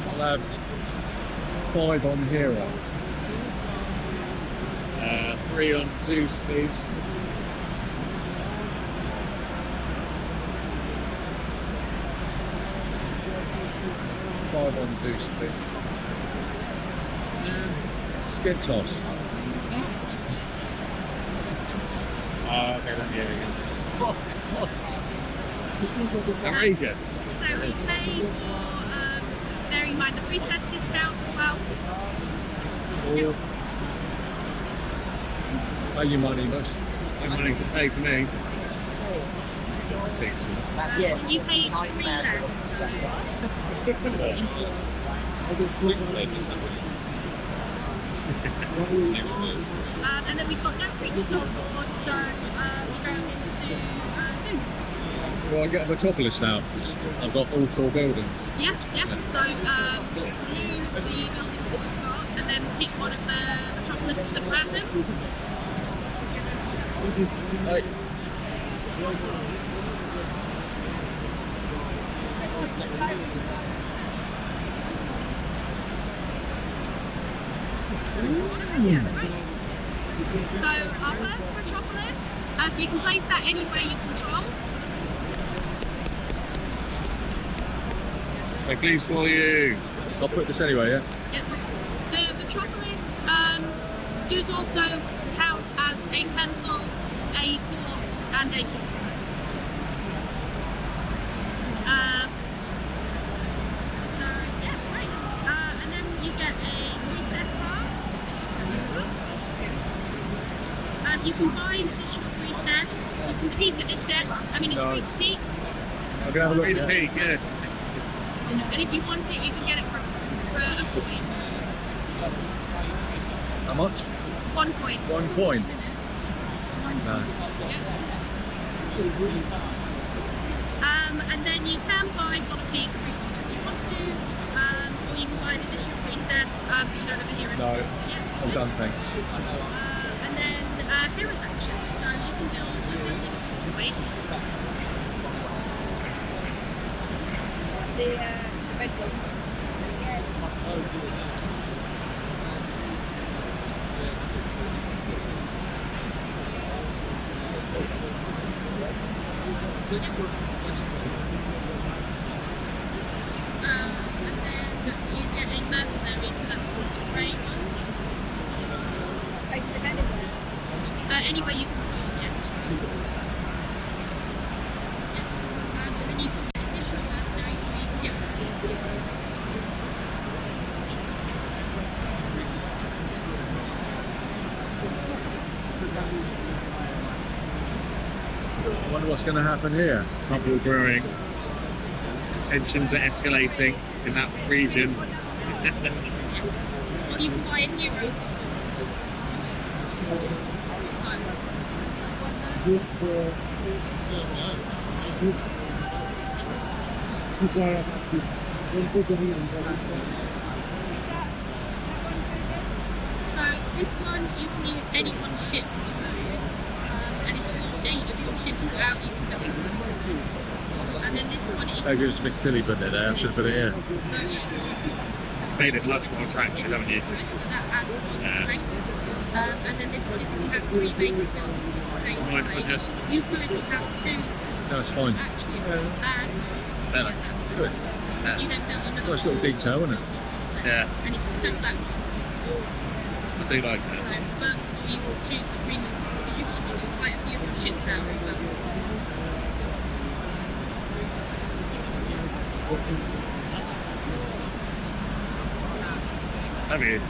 I'll have 5 on hero. 3 on Zeus, please. Five on Zeus, please. Skid toss. Okay, then here we go. Outrageous. So we pay for, bearing in mind the priestess discount as well. Or pay your money, Lush. No money to pay for me. 6. Yeah. And you pay 3 less. And then we've got no creatures on board, so we go into Zeus. Well, I get a metropolis now, 'cause I've got all 4 buildings. Yeah. So remove the buildings that you've got, and then pick one of the metropolises at random. Right. So our first metropolis, so you can place that anywhere you control. Cyclades for you. I'll put this anyway, yeah? Yep. The metropolis does also count as a temple, a port, and a fortress. So yeah, great. And then you get a priestess card. You can buy an additional priestess. You can peek at this deck. I mean, it's free to peek. I can have a look Free at to it. peek, yeah. And if you want it, you can get it for a point. How much? 1 point. 1 coin. No. And then you can buy one of these creatures if you want to, or you can buy an additional priestess, but you don't have a hero. No, So yeah, I'm done, thanks. And then hero's action, so you can build a building of your choice. The red one. And then you get a mercenary, so that's one of the great ones. Basically anywhere. Anywhere you control, yes. And then you can get additional mercenaries, or you can get these heroes. I wonder what's going to happen here. Trouble brewing. Tensions are escalating in that region. Well, you can buy a hero. So this one you can use anyone's ships to move, and if all 8 of your ships are out, you can go into moves. And then this one, Maybe it was a bit silly putting it there. I should have put it here. so equals fortresses. Made it much more attractive, haven't you? So that adds one Yeah. strength. And then this one is you have 3 basic buildings at the same Mine for time. just- You currently have 2. No, it's fine. Actually, it's not bad. Better. It's good. You then build another Nice little detail, isn't it? Yeah, and you can stop that. I do like that. So, but or you will choose the premium because you've also got quite a few of your ships out as well. Have you?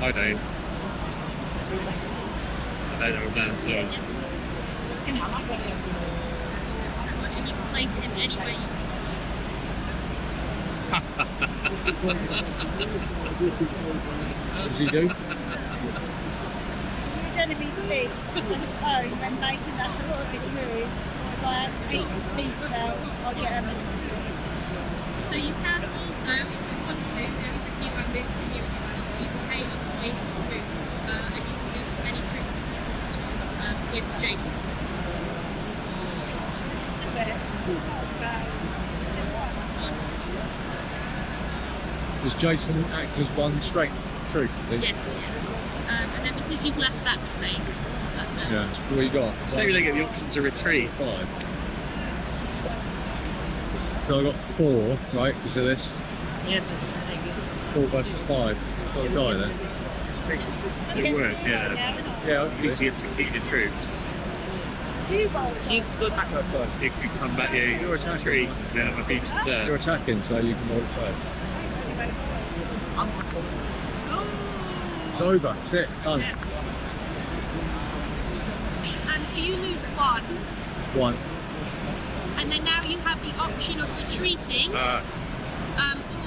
I don't. I don't know plans so. That's that one, and you can place him anywhere you What does he do? Use enemy fleets as its own when making that heroic move. If I have 8 fleets out, I'll get them as fleets. So you can also, if you want to, there is a hero move from you as well. So you can pay a point to move, and you can move as many troops as you want to with Jason. Just do it. That's bad. Does Jason act as one strength troop? Is he? Yes, yeah. And then because you've left that space, that's no. Yeah. What you got? So you don't get the option to retreat. 5. So I got 4, right? Because of this. Yeah, 4 versus 5. Got to die then. It would, yeah. Yeah. At least you get to keep your troops. 2 goals. so you can go back. If you come back, yeah, you retreat, then on a future You're turn. attacking, so you can roll it first. It's over. That's it. Done. And so you lose 1, 1. and then now you have the option of retreating, or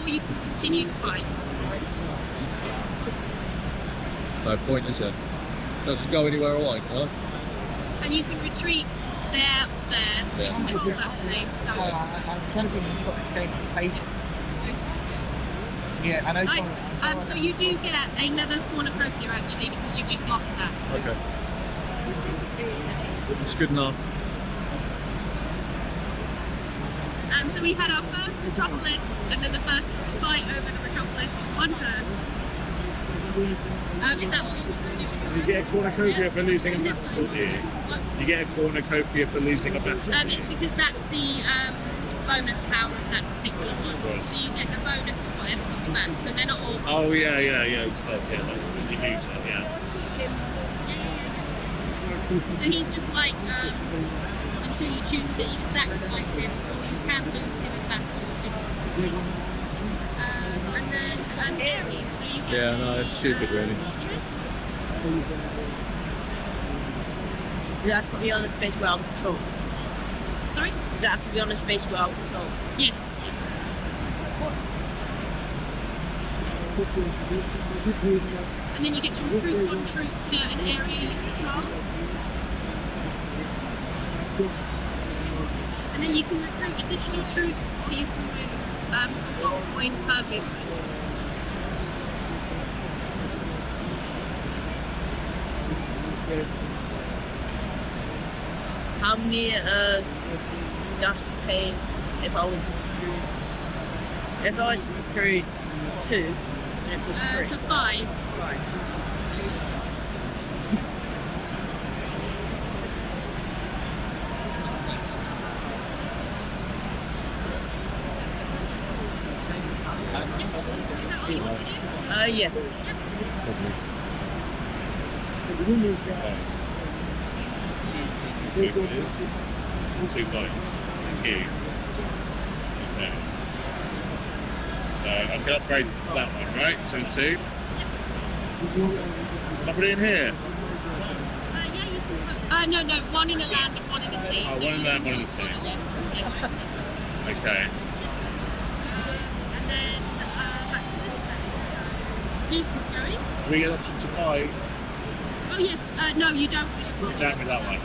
you can continue to fight. No point, is it? Doesn't go anywhere I like, huh? And you can retreat there or there. Yeah. You control that space. So I'm trying to think who's got this game played. Yeah, I know nice. someone. So you do get another cornucopia actually because you've just lost that. So. Okay. It's a sympathy. It's good enough. So we had our first metropolis and then the first fight over the metropolis in 1 turn. Is that what you want to do? You get a cornucopia for losing a battle, do you? What? You get a cornucopia for losing a battle. It's because that's the bonus power of that particular one. Right. So you get the bonus of whatever's on the back. So they're not all. Oh, yeah, you said, yeah, like, you use it, yeah. So he's just like until you choose to either sacrifice him or you can lose him in battle. And then Aries, so you get Yeah, no, it's stupid, really. Fortress. It has to be on a space where I'll control. Sorry? Because it has to be on a space where I'll control. Yes. Yeah. And then you get to recruit 1 troop to an area you control. And then you can recruit additional troops or you can move a 1 point per movement. How many do I have to pay if I was to recruit? If I was to recruit 2, then it was 3. So 5. Is that all you want to do? Yeah. Two points. Thank you. Okay. So I can upgrade that one, right? 2 and 2. Can I put it in here? Yeah, you can put. No, 1 in a land and 1 in a sea. Oh, So 1 in you land, can 1 in put the sea. one in. Yeah. Okay. And then back to this Zeus is going. Do we get an option to buy? Oh yes, no, you don't. Damn me that one.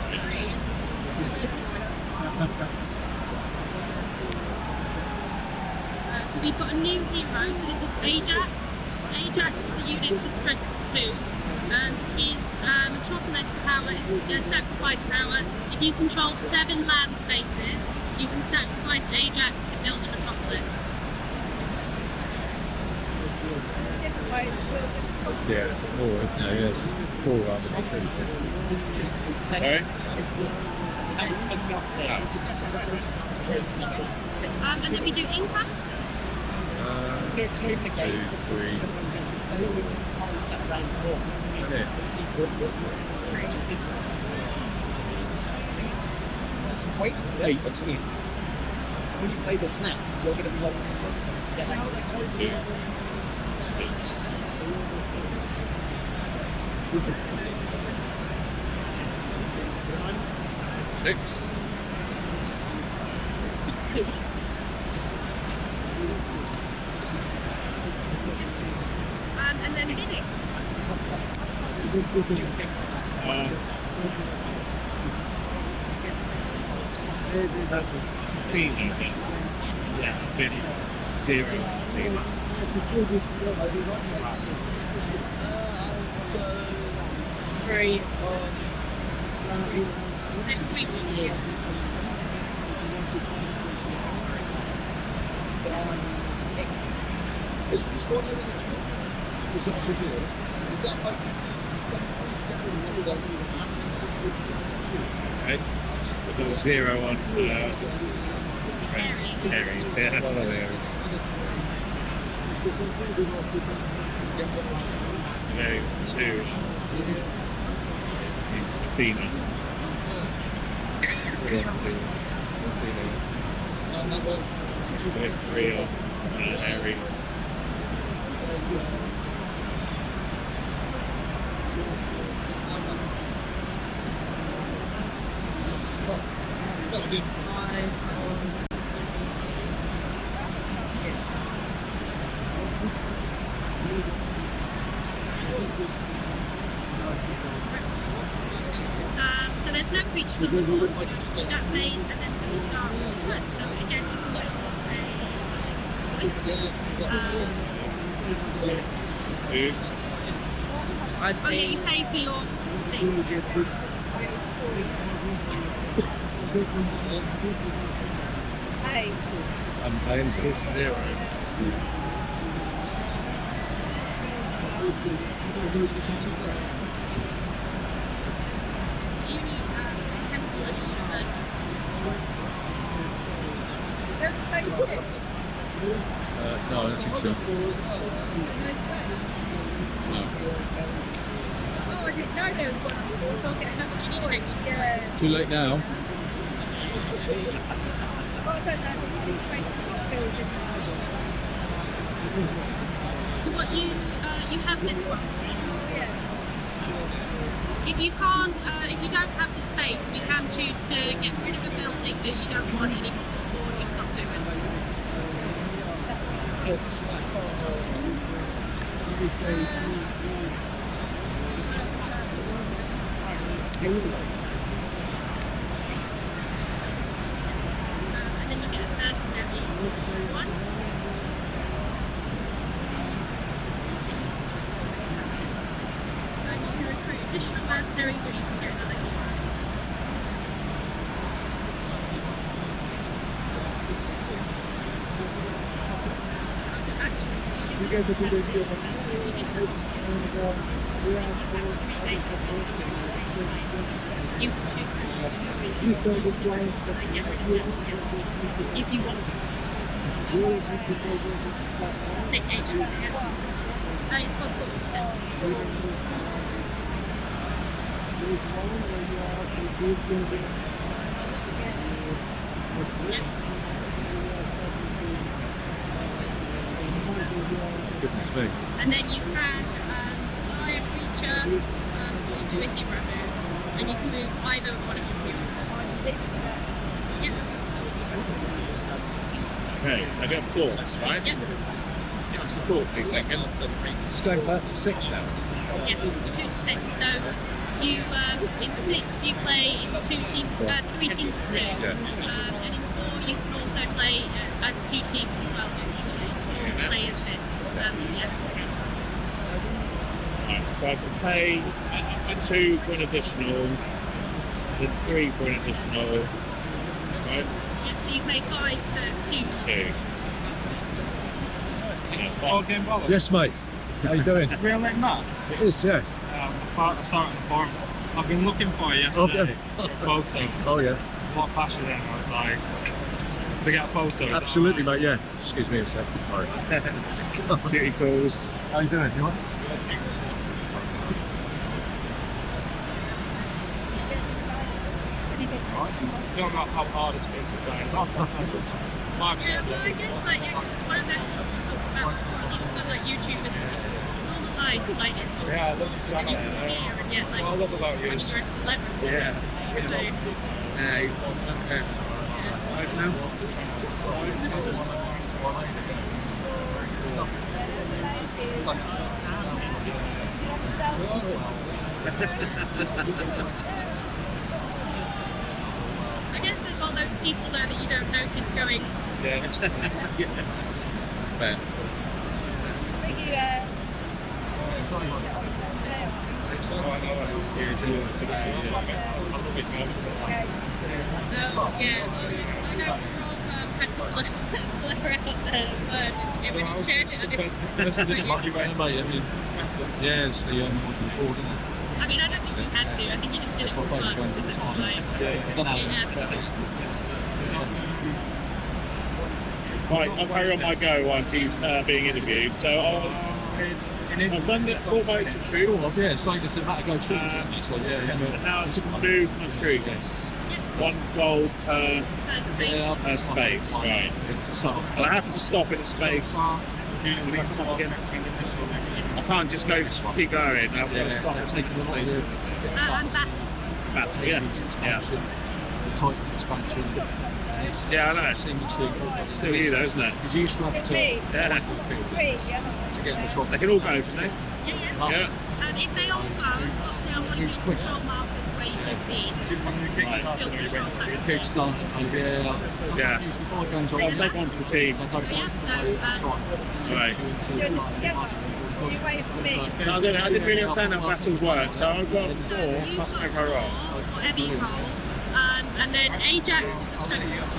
So we've got a new hero. So this is Ajax. Ajax is a unit with a strength of 2. His metropolis power is sacrifice power. If you control 7 land spaces, you can sacrifice Ajax to build a metropolis. Different ways of building metropolis. Yeah, it's 4, isn't it? Yes. 4 rather than 2. This is just Sorry? And then we do income. Get to the game. 2, 3. Times that around 4. Isn't it? Waste 8. When you play the snacks, you're going to be like to get that. 2, 6. Six. And then bidding. Is that Athena? Yeah, bidding. 0. Athena. I'll go 3 on. So if we will Is this one is that actually good? Is that like together and see those Okay. We've got 0 on Aries. Yeah. One of the areas. No, 2. Athena. With 3 on Aries. So there's no creatures on the board, so you'll just do that phase and then so we start all the turn. So again, you can just oh yeah, you pay for your thing. I'm paying for this. 0. So you need a temple and a universe. Is there a space here? No, I don't think so. No space. No. Oh, I didn't know there was one on the board, so I'll get another point. Yeah. Too late now. Well, I don't know, but you need space to stop building. So what you have this one. Yeah. If you can't, if you don't have the space, you can choose to get rid of a building that you don't want anymore, or just not do it. And then you get a mercenary one. And you can recruit additional mercenaries, or you can get another hero. So actually, you can choose if you want to. Take Ajax. Yeah. It's got books then. Yeah. Goodness me. And then you can buy a creature, or you do a hero move, and you can move either one of your heroes. Just leave it there. Yeah. Okay, so I get 4, right? Yeah. What's the thought, please, second? Just going back to 6 now. Yeah, 2 to 6. So you in 6 you play in 3 teams of 2. And in 4 you can also play as 2 teams as well. Actually, play as this. Yes. Right, so I can pay a 2 for an additional, then 3 for an additional. Right? Yep. So you play 5 for 2. 2. Yeah, 5. Yes, mate. How you doing? Real like that? It is, yeah. I started the form. I've been looking for it yesterday. Photo. Oh, yeah. What passion then? I was like, to get a photo. Absolutely, mate, yeah. Excuse me a sec. Sorry. Duty calls. How you doing? You all right? You don't know how hard it's been to play. Yeah, well, I guess it's one of those things we talked about before. A lot of the YouTubers and TikTok, like it's just Yeah, I love the when you channel. come here and yet What I love about you when is you're a celebrity. Yeah. So, He's not okay. Right now. I guess there's all those people though that you don't notice going. Yeah. Fair. I know Rob had to blur out the word when he shared it. Yeah, it's the what's it called, isn't it? I mean, I don't think he had to. I think he just did it for fun. Because it was like, Right, I'll carry on my go whilst he's being interviewed. So I've done it 4 votes of troops. Yeah, it's like it's a matter go troops. So yeah, And now it's moved my troops. 1 gold per space, right. And I have to stop in a space. I can't just go keep going. I've got to stop and take a space. and battle. Battle, yeah. Expansion, the Titans expansion. Yeah, I know. Seamlessly. Still you though, isn't it? Because you used to have to Yeah. to get in the shop. They can all go, shouldn't they? Yeah. Yeah. If they all go, put down one of the control markers where you've just been. Still control that space. Kickstart. Yeah. Use the board games on. I'll take one for the team. Right. Doing this together. You're waiting for me. So I didn't really understand how battles work. So I've got So 4 you've plus got whatever I roll. 4, whatever you roll. And then Ajax is a stroke of 2,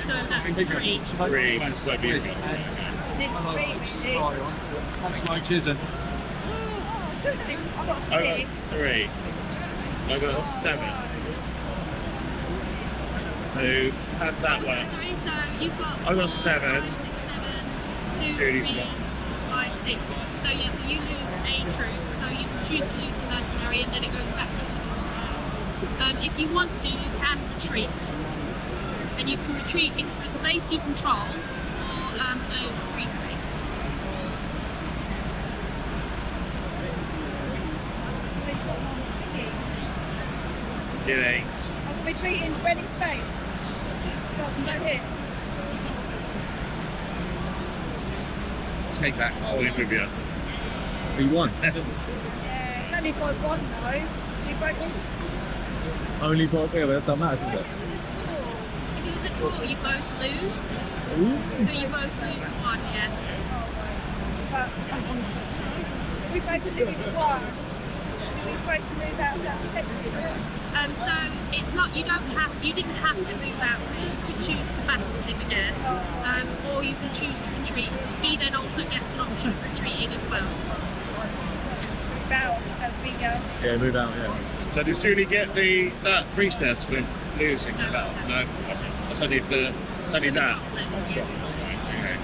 so that's 3. 3 plus whatever you got. Thanks, mate. Cheers, then. Still think I've got I got 6. 3. I got 7. So how does that work? Sorry, so you've got I got 4, 7. 5, 6, 7, 2, 3, 4, 5, 6. So yeah, so you lose a troop, so you can choose to lose the mercenary and then it goes back to the if you want to, you can retreat. And you can retreat into a space you control or a free space. Get 8. I can retreat into any space. So I can go here. Take that all in with you. We won. Yeah, it's only by 1 though. You broke all. Only bought me, that don't matter, does it? If it was a draw, you both lose. So you both lose 1, yeah. But we both lose 1. Do we both move out of that section? So it's not, you didn't have to move out there. You could choose to battle him again. Or you can choose to retreat. He then also gets an option of retreating as well. Move out as we go. Yeah, move out, yeah. So does Julie get that priestess for losing the battle? No. Okay. That's only for it's only For the that. top left, yeah. Right,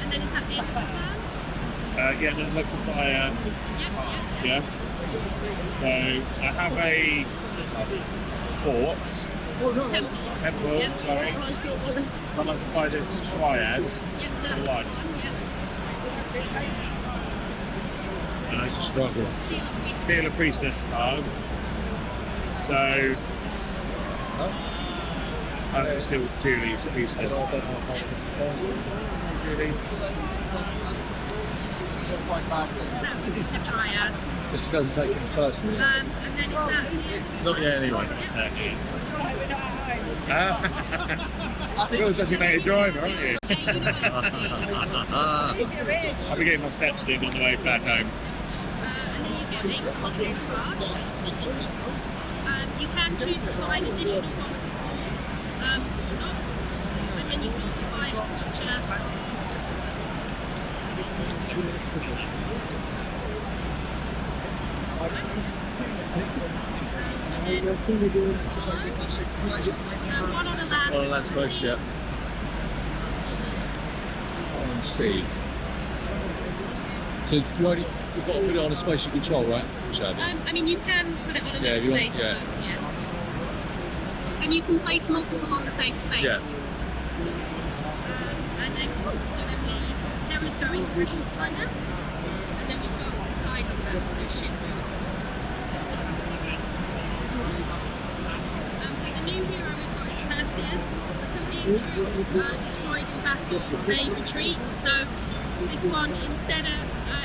And then is that the end of the turn? okay. Yeah, then let's apply yeah. So I have a fort. Temple, Yep. sorry. So I'd like to buy this triad. Yep, so that's Right. one, yeah. And I just struggle. Steal a priest. Steal a priestess card. So I'm going to steal Julie's priestess. Julie. quite badly. So that was with the triad. But she doesn't take things personally. And then it's that's the end of it. Not yet, anyway. That's why we're not at home. You're a designated driver, aren't you? Okay, university. I'll be getting my steps in on the way back home. And then you get a colossal charge. You can choose to buy an additional one or not. And then you can also buy a creature. So one on a land. Oh, that's nice, yeah. And C. So you've got to put it on a space you control, right? I mean, you can put it on another Yeah, if you want- space. yeah. But, yeah. And you can place multiple on the same space. Yeah. And then, there is going through short time now. And then we've got side on them, so ship. So the new hero we've got is Perseus. Accompanying troops destroyed in battle, they retreat. So this one, instead of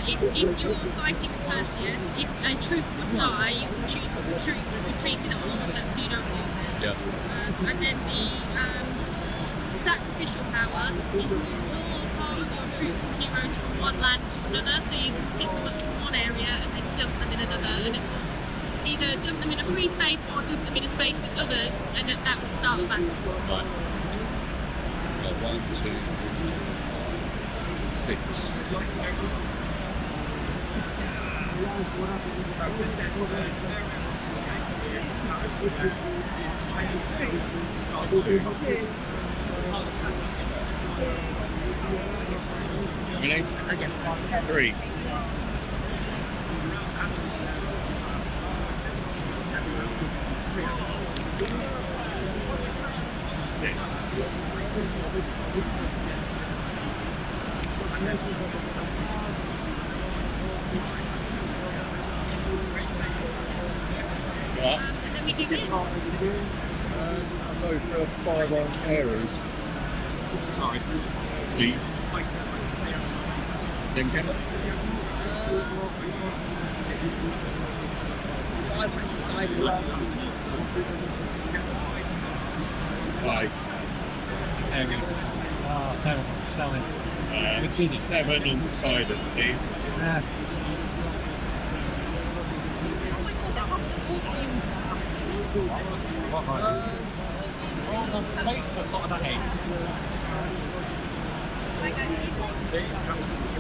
if you're fighting Perseus, if a troop would die, you can choose to retreat with all of them, so you don't lose it. Yeah. And then the sacrificial power is move all or part of your troops and heroes from one land to another, so you can pick them up from one area and then dump them in another, and it will either dump them in a free space or dump them in a space with others, and that would start a battle. Right. 1, 2, 3, 4, 5, 6. So this is Ready? 3. And then we do this. I'll go for a 5 on Aries. sorry. Leaf. Lincoln. 5 on the side. 5. Oh, terrible. Selling. 7 on the side of these. What on Facebook, what about hate?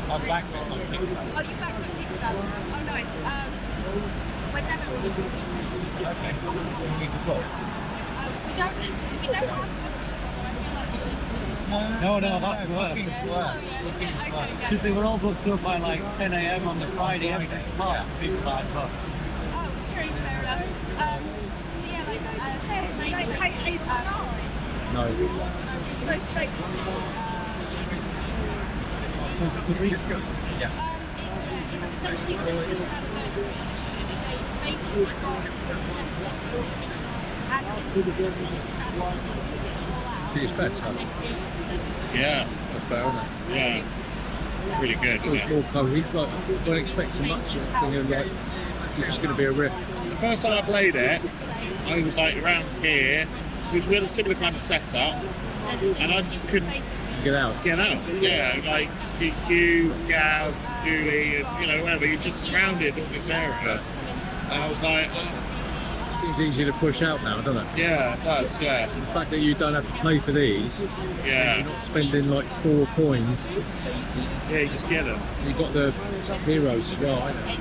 I've backed this on Kickstarter. Oh, you backed on Kickstarter? Oh, nice. We're definitely Okay. We need to book. we don't have No, that's worse. Because they were all booked up by like 10 AM on the Friday, every slot. People buy books. Oh, true, fair enough. So yeah, No. just go straight to So it's a just go to yes. it's essentially the anniversary edition, and they basically It's better. Yeah, That's better, isn't it? yeah. It's really good. It was more cohesive. Like, don't expect too much. Thinking like, it's just going to be a rip. The first time I played it, I was like around here, which was a similar kind of setup, and I just couldn't Get out. get out. Yeah, like you, Gav, Julie, and whatever, you're just surrounded in this area. And I was like, It seems easier to push out now, doesn't it? yeah, it does, yeah. The fact that you don't have to pay for these, Yeah, you're not spending like 4 coins. yeah, you just get them. You've got the heroes as well, haven't you?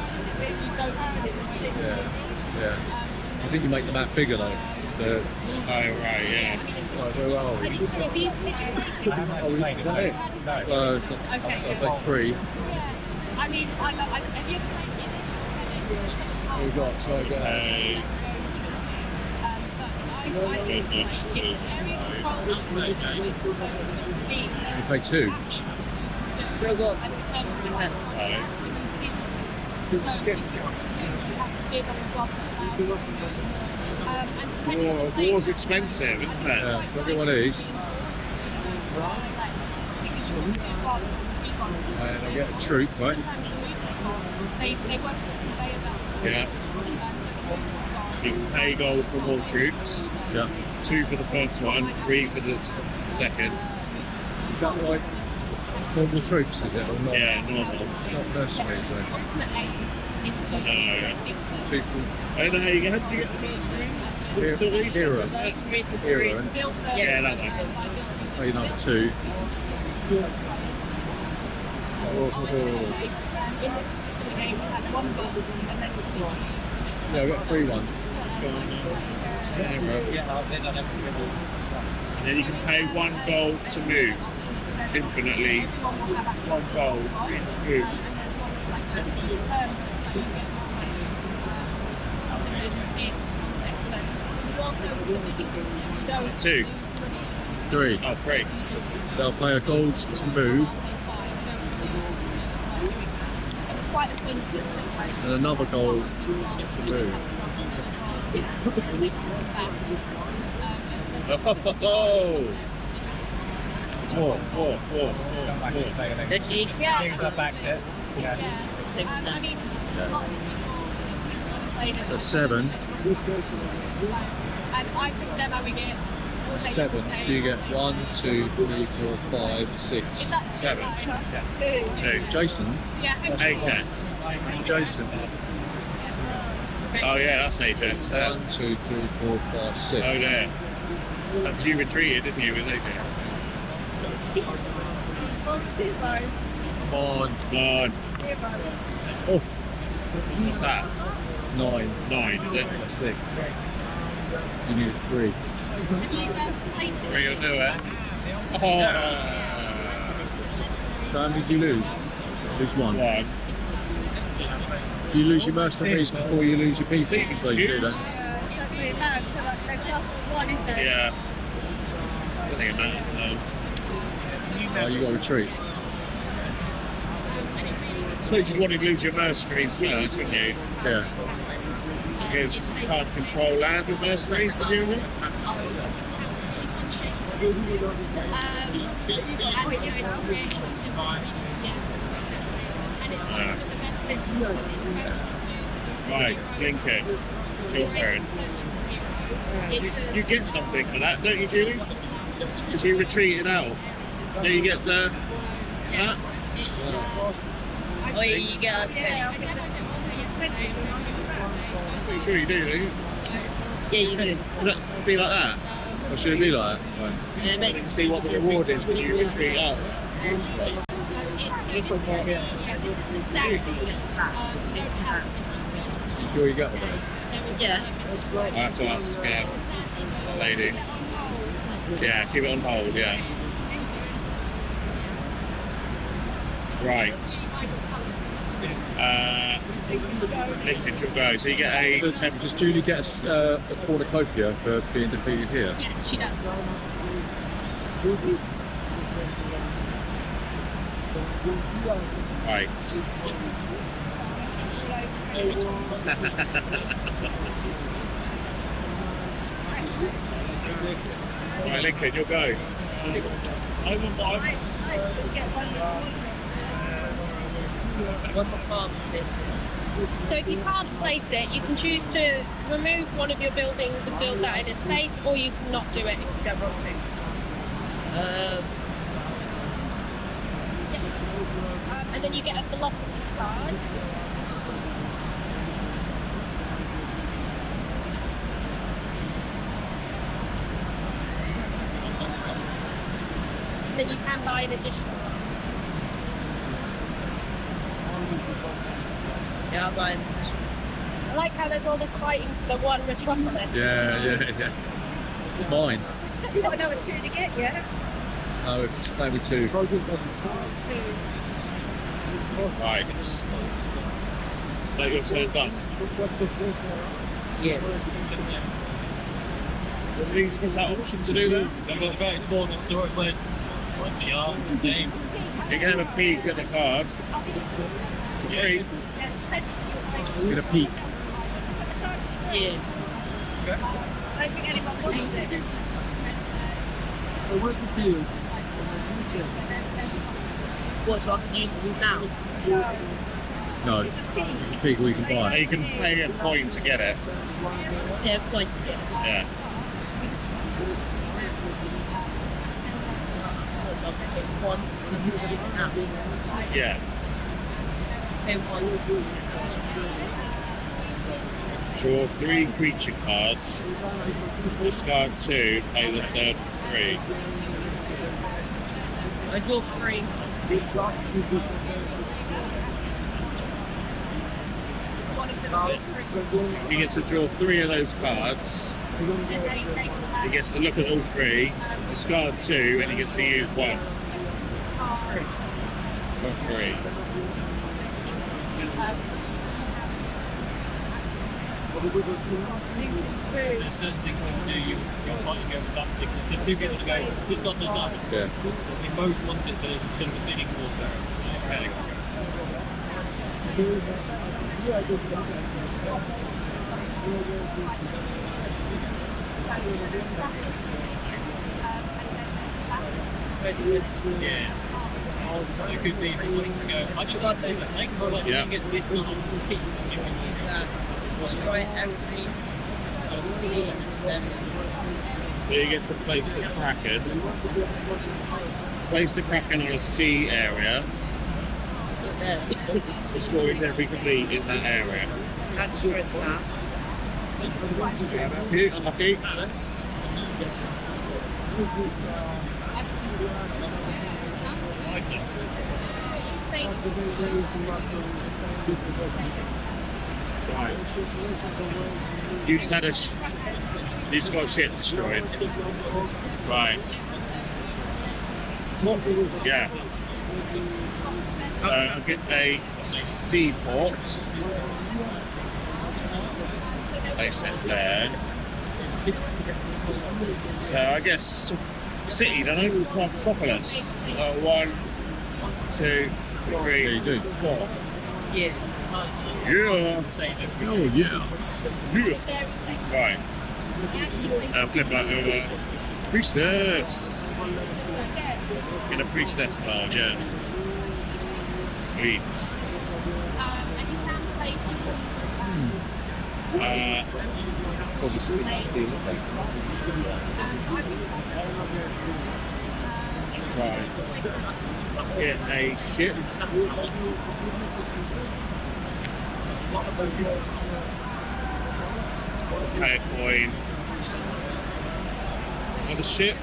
Yeah. I think you make the map bigger though. Oh, right, yeah. Right, where are we? I haven't actually played it. No. I've played 3. I mean, have you ever played it? We've got, so I've got you play 2. War's expensive, isn't it? Yeah, I'll get one of these. gods. And I get a troop, right? Sometimes the movement gods, they work on conveyor belts. Yeah. So the movement gods. You can pay gold for more troops. Yeah. 2 for the first one, 3 for the second. Is that like normal troops, is it? Or not? Yeah, normal. It's not mercenaries, The right? ultimate aim is to No. big circles. People, I don't know how you get the mercenaries. Hero. Mercenaries and Hero, three. and Build the Yeah, that one. paying up 2. Oh, In this particular game, it has 1 bolt, and then yeah, I got a free one. Yeah, they don't have to And then you can pay 1 gold to move. Infinitely. 1 gold for each move. And there's one that's like a secret term, so you get to move in next turn. You also, with the bidding system, you don't 2. 3. Oh, 3. They'll pay a gold to move, And it's quite a fun system, right? and another gold to move. Oh! More. The cheese. things are back there. Yeah. I mean, lots of people played it. So 7. And I've been demoing it. all day 7. yesterday. So you get 1, 2, 3, 4, 5, 6. Is that 7. 2. Jason? Yeah, Ajax. It's Jason. Oh yeah, that's Ajax there. 1, 2, 3, 4, 5, 6. Oh there. And you retreated, didn't you, with Ajax? Come on. Come on. Oh, What's that? it's 9. 9, is it? That's 6. So you need 3. Have you played it? 3 will do it. Oh! So this is the legendary. So how many did you lose? Lose 1. 1. Do you lose your mercenaries before you lose your people? I suppose you do that. Don't really matter, so like their class is 1, isn't it? Yeah. I don't think it matters, no. Oh, you got to retreat. And it really I suppose you'd want to lose your mercenaries first, wouldn't you? Yeah. Because you can't control land with mercenaries, presumably? It has some really fun shapes to it too. And you're integrating different. And it's one of the best bits of what the interactions do, such as Right, Lincoln. Your turn. You get something for that, don't you, Julie? Because you retreated out. Then you get the... That? Oh, you get a Pretty sure you do, don't you? Yeah, you do. Would it be like that? Or should it be like that? Right. Yeah, You but can see what the reward is when you retreat out. This is the standard. You don't have You sure you got it? yeah. I have to ask lady. Yeah, keep it on hold, yeah. Right. Lincoln should go. So you get a... So, does Julie get a cornucopia for being defeated here? Yes, she does. Right. Right, Lincoln, you'll go. One more card this. So if you can't place it, you can choose to remove one of your buildings and build that in its space, or you can not do it if you don't want to. And then you get a Philosopher's card. And then you can buy an additional one. Yeah, I'll buy it. I like how there's all this fighting for the one metropolis. Yeah. It's mine. You've got another 2 to get, yeah? No, it's playing with 2. Right. So your turn done. Yeah. Was that option to do that? It's more historically what the art and name. You can have a peek at the card. For free. Get a peek. Yeah. I don't think anyone wants it. What, so I can use this now? No, people you can buy. You can pay a coin to get it. Pay a coin to get it. Yeah. So I can pay one to use it now. Yeah. Pay one. Draw 3 creature cards. Discard 2. Pay the third for free. I draw 3. He gets to draw 3 of those cards. He gets to look at all 3, discard 2, and he gets to use 1. For free. There's certain things you can do, you're fighting over that particular thing. Two people to go, this got no damage. Yeah. We both want it so there's a bit of a bidding war there. Okay. Yeah. It could be something to go. I just like those. They can go like, you can get this little sheet. Destroy every system. So you get to place the Kraken. Place the Kraken on a sea area. Destroys every fleet in that area. That destroys that. Unlucky. Right. You just had you just got shit destroyed. Right. Yeah. So I'll get a seaport. Place it there. So I guess city, don't know, metropolis. 1, 2, 3, 4. Yeah. Yeah. Oh yeah. Yeah. Right. Flip that over. Priestess. Get a priestess card, yes. Sweet. Probably steal it. Right. Get a ship. Pay a coin. Another ship.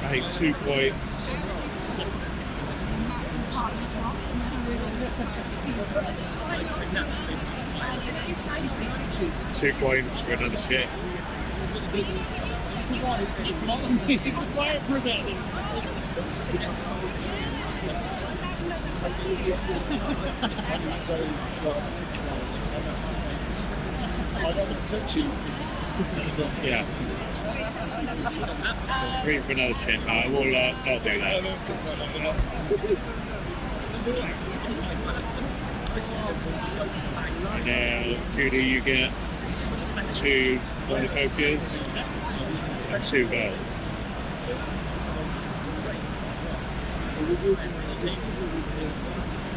Pay 2 points. 2 coins for another ship. Yeah. 3 for another ship. I'll do that. And now, Judy, you get 2 cornucopias and 2 gold.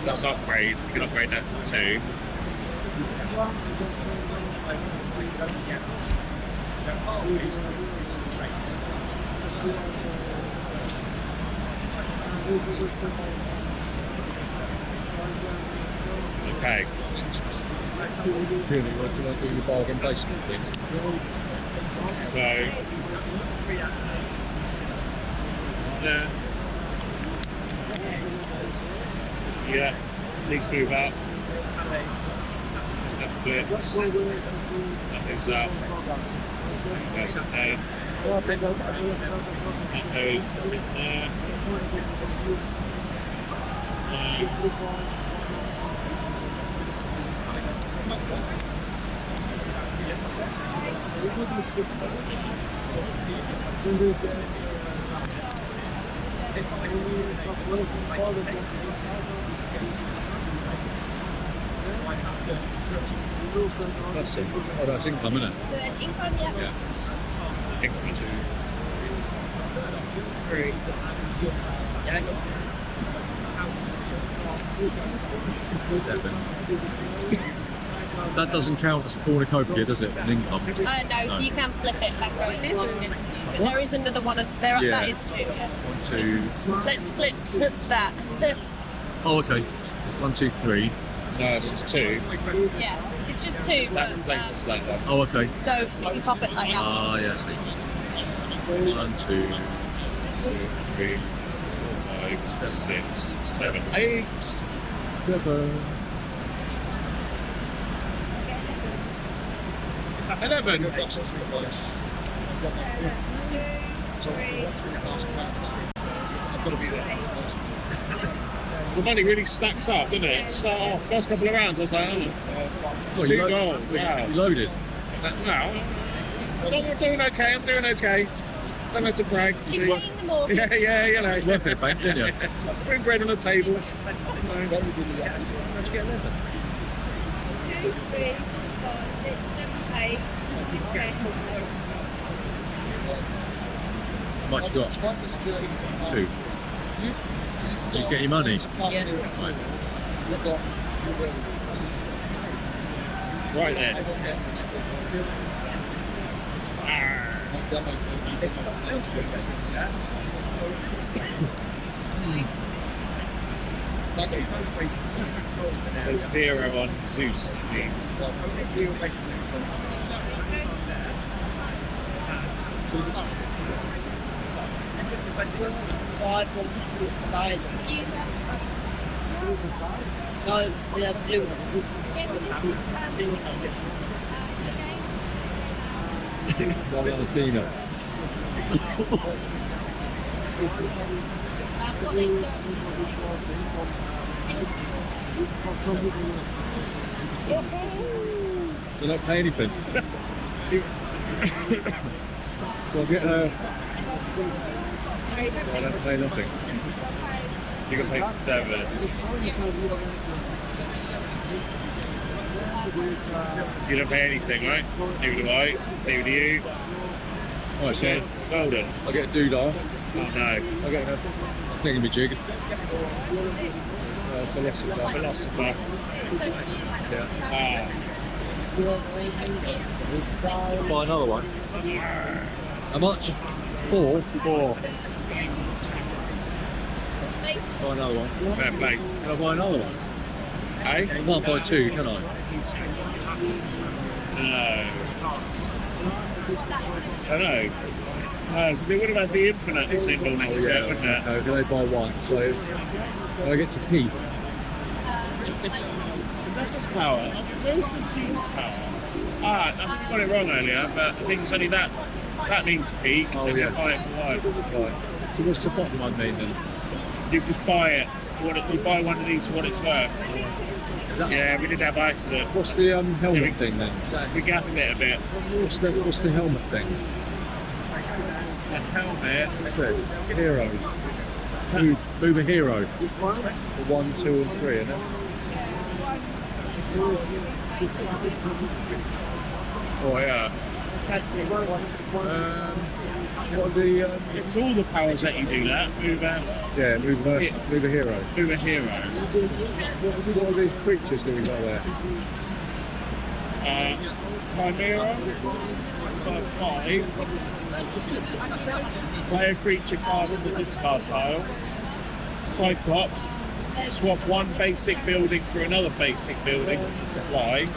That's upgrade. You can upgrade that to 2. Okay. Julie, what do you want to do your bargain basement thing? So, there. Yeah, needs to move out. That flips. That moves up. That goes up there. That goes in there. That's it. Oh, that's income, isn't it? So an income, yeah. Yeah. Income 2. 3. Yeah. 7. That doesn't count as a cornucopia, does it? An income? No, so you can flip it back over. But there is another one. There, Yeah. that is 2. Yeah. 1, 2. Let's flip that. Oh, okay. 1, 2, 3. No, it's just 2. Yeah, it's just 2. That But, replaces that one. Oh, okay. so you can pop it like that. Ah, yeah, I see. 1, 2, 3, 4, 5, 6, 7, 8. 7. 11. That's what's really nice. So what's £3,000? I've got to be there. The money really stacks up, doesn't it? Start off, first couple of rounds, I was like, oh, Well, 2 goals. Wow. You loaded. I'm doing okay, I'm doing okay. Don't have to brag. He's paying the mortgage. Yeah, you know. Just working at bank, didn't you? Bring bread on the table. Very busy. How'd you get 11? 2, 3, 4, 5, 6, 7, 8, 9, 10. How much you got? This journey is 2. Did you get your money? Yeah. Right. You've got Right there. So 0 on Zeus, please. 5 on the side. No, the blue one. Valentina. Do you not pay anything? So I get I don't pay nothing. You can pay 7. You don't pay anything, right? Neither do I. Neither do you. Oh, so Golden. I get a doodah. Oh no. I get a thingamajig. Philosopher. Philosopher. Yeah. Buy another one. How much? 4? 4. Buy another one. Fair play. Can I buy another one? Eh? I can't buy 2, can I? No. I don't know. They would have had the infinite symbol next to it, wouldn't it? No, can I buy 1? So it's, I get to peak. Is that just power? Where's the peak power? I think you got it wrong earlier, but I think it's only that. That means peak. Oh, and yeah. you buy it for what? Right. So what's the bottom one mean then? You just buy it. You buy one of these for what it's worth. Is that, Yeah, we did have an accident. What's the helmet thing then? Is that, We gaffed it a bit. what's the helmet thing? The helmet. It says heroes. Move a hero. 1, 2, and 3, isn't it? Oh yeah. What are the It was all the powers that you do that. Move a move a hero. move a hero. What are these creatures that we got there? Chimera. 5. Play a creature card on the discard pile. Cyclops. Swap one basic building for another basic building supply.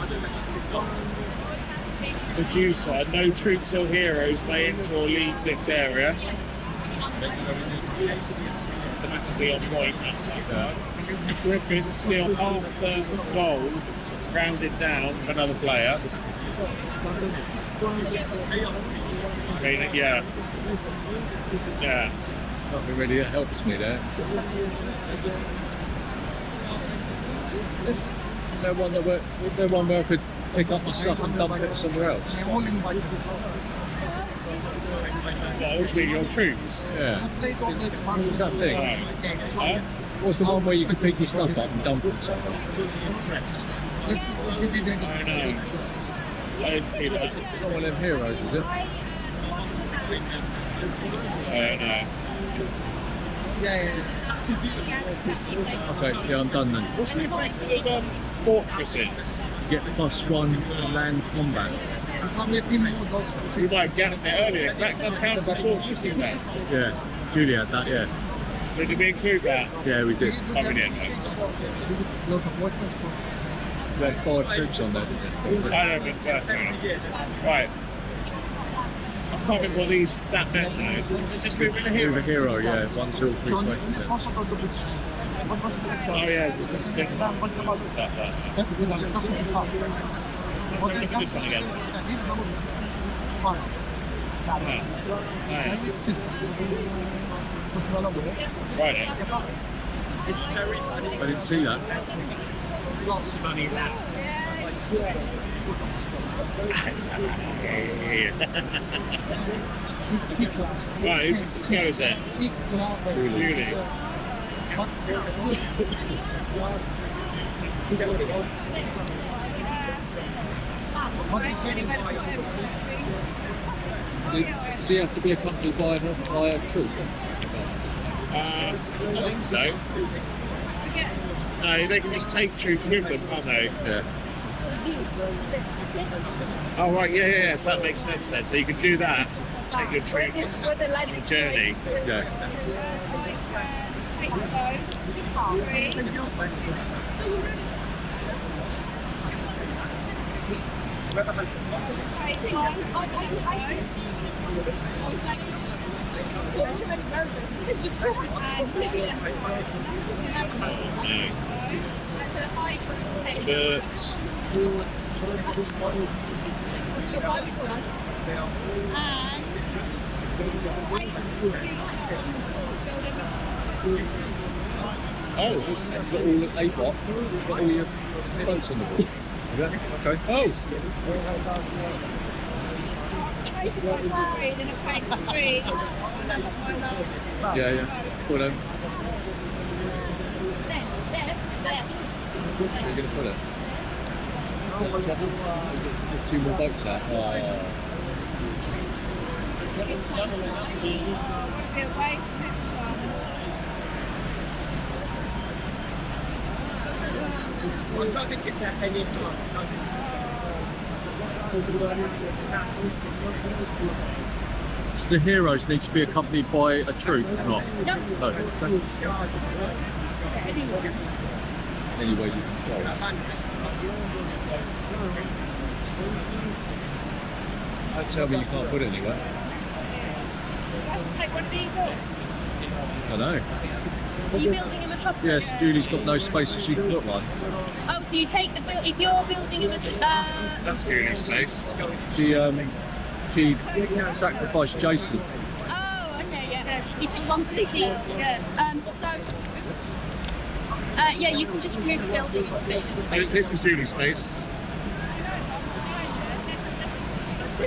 Producer, no troops or heroes may enter or leave this area. Yes, automatically on point. Griffin, steal half the gold, rounded down for another player. I mean, yeah. Yeah. Nothing really helps me there. There one where I could pick up my stuff and dump it somewhere else. Well, which mean your troops. Yeah. What's that thing? Huh? What's the one where you can pick your stuff up and dump it somewhere? I don't know. I didn't see that. Not one of them heroes, is it? I don't know. Okay, yeah, I'm done then. What's the effect with fortresses? Get +1 land combat. You might have gathered it earlier, because that does count as fortresses then. Yeah, Julie had that, yeah. Did we include that? Yeah, we did. Oh, we did. We had 5 troops on there. I don't know, but right. I can't remember what that meant though. Just moving the hero. Move a hero, yeah, 1, 2, 3 spaces then. Oh yeah, just this thing. What's that? This one again. Right. I didn't see that. Lots of money left. Right, whose go is it? Julie. Does he have to be accompanied by a troop? I think so. No, they can just take troops with them, can't they? Yeah. Oh right, yeah. So that makes sense then. So you can do that. Take your troops on a journey. Yeah. Oh, so you've got all the A-bot, you've got all your boats on the board. Yeah, okay. Oh! Yeah. Put them. Where are you going to put it? Get 2 more boats out. I'm trying to get that any time. So the heroes need to be accompanied by a troop, not? No. No. Any way you control it. Don't tell me you can't put it anywhere. have to take one of these off. I know. Are you building a metropolis? Yes, Julie's got no space so she can put one. Oh, so you take the build. If you're building a metropolis. That's Julie's space. She sacrificed Jason. Oh, okay, yeah. He took one for the team. Yeah. Yeah, you can just remove the building. This is Julie's space.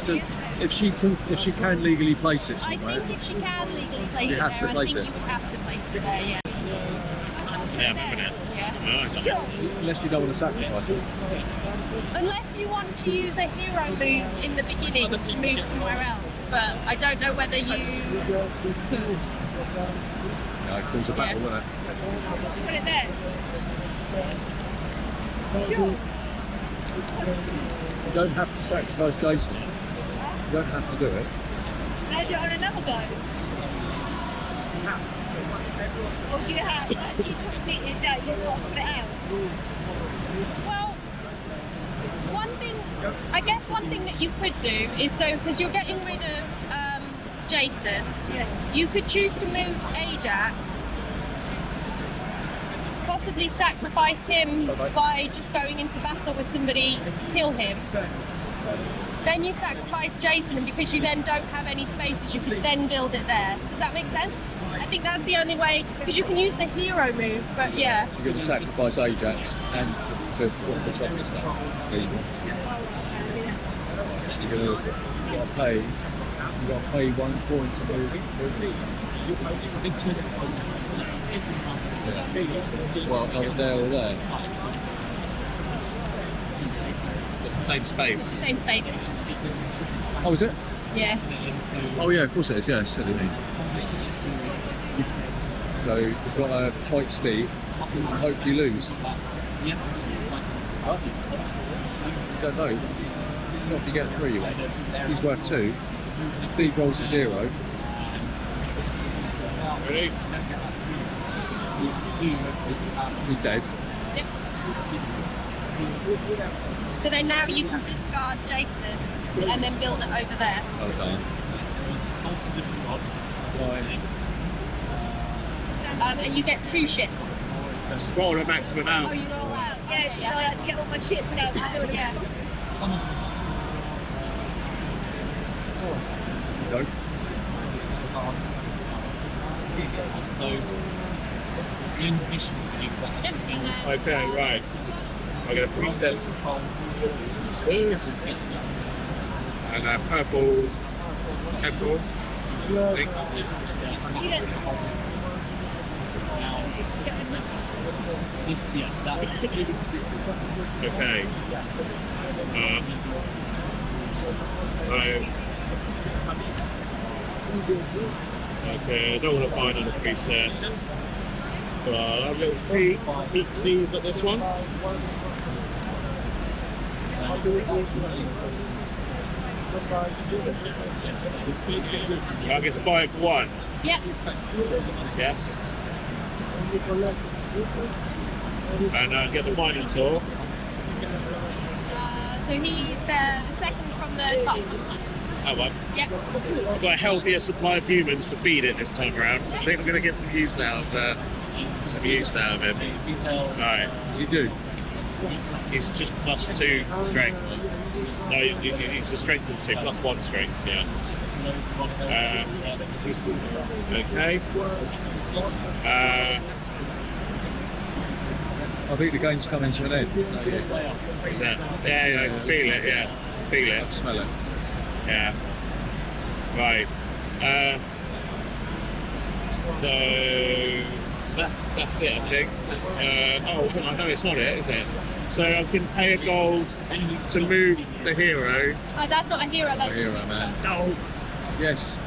So if she can legally place it somewhere, I think if she can legally place she it has there, to place I think it. you would have to place it there, yeah. Yeah, I'm having it. Yeah. Nice. unless you don't want to sacrifice it. Unless you want to use a hero move in the beginning to move somewhere else, but I don't know whether you could. No, it calls a battle, wouldn't it? Put it there. You don't have to sacrifice Jason. You don't have to do it. Can I do it on another go? Or do you have she's completely done, you've got to put it out? Well, one thing that you could do is, so because you're getting rid of Jason, you could choose to move Ajax, possibly sacrifice him by just going into battle with somebody to kill him. Then you sacrifice Jason, and because you then don't have any spaces, you can then build it there. Does that make sense? I think that's the only way, because you can use the hero move, but yeah. So you're going to sacrifice Ajax and to what the top is now. There you want to. You've got to pay 1 point to move these. Yeah. Well, either there or there. It's the same space. Same space. Oh, is it? Yeah. Oh, yeah, of course it is. Yeah, silly me. So you've got to fight Steve and hope you lose. Yes, it's like You don't know. Not if you get 3, you win. He's worth 2. Steve rolls a 0. Ready? He's dead. Yep. So then now you can discard Jason and then build it over there. Well done. Right. And you get 2 ships. Just roll a maximum out. Oh, you're all out. Yeah, Okay, so I had to get all my ships out to build a Yeah. Go. So, the mission would be exactly. Yep, and then Okay, right. I get a priestess and a purple temple. I think. This, yeah, that system. Okay. Okay, I don't want to find another priestess. I'll have a little peek sees at this one. I get to buy it for 1. Yep. Yes. And get the mining tool. So he's the second from the top. That one. Yep. I've got a healthier supply of humans to feed it this time around, so I think I'm going to get some use out of him. Alright. What does he do? He's just +2 strength. No, it's a strength of 2, +1 strength, yeah. Okay. I think the game's coming to an end. Is that? Yeah, I can feel it, yeah. Feel it. Smell it. Yeah. Right. So that's it, I think. Oh, no, it's not it, is it? So I can pay a gold to move the hero. Oh, that's not a hero, that's A hero, man. No. Yes.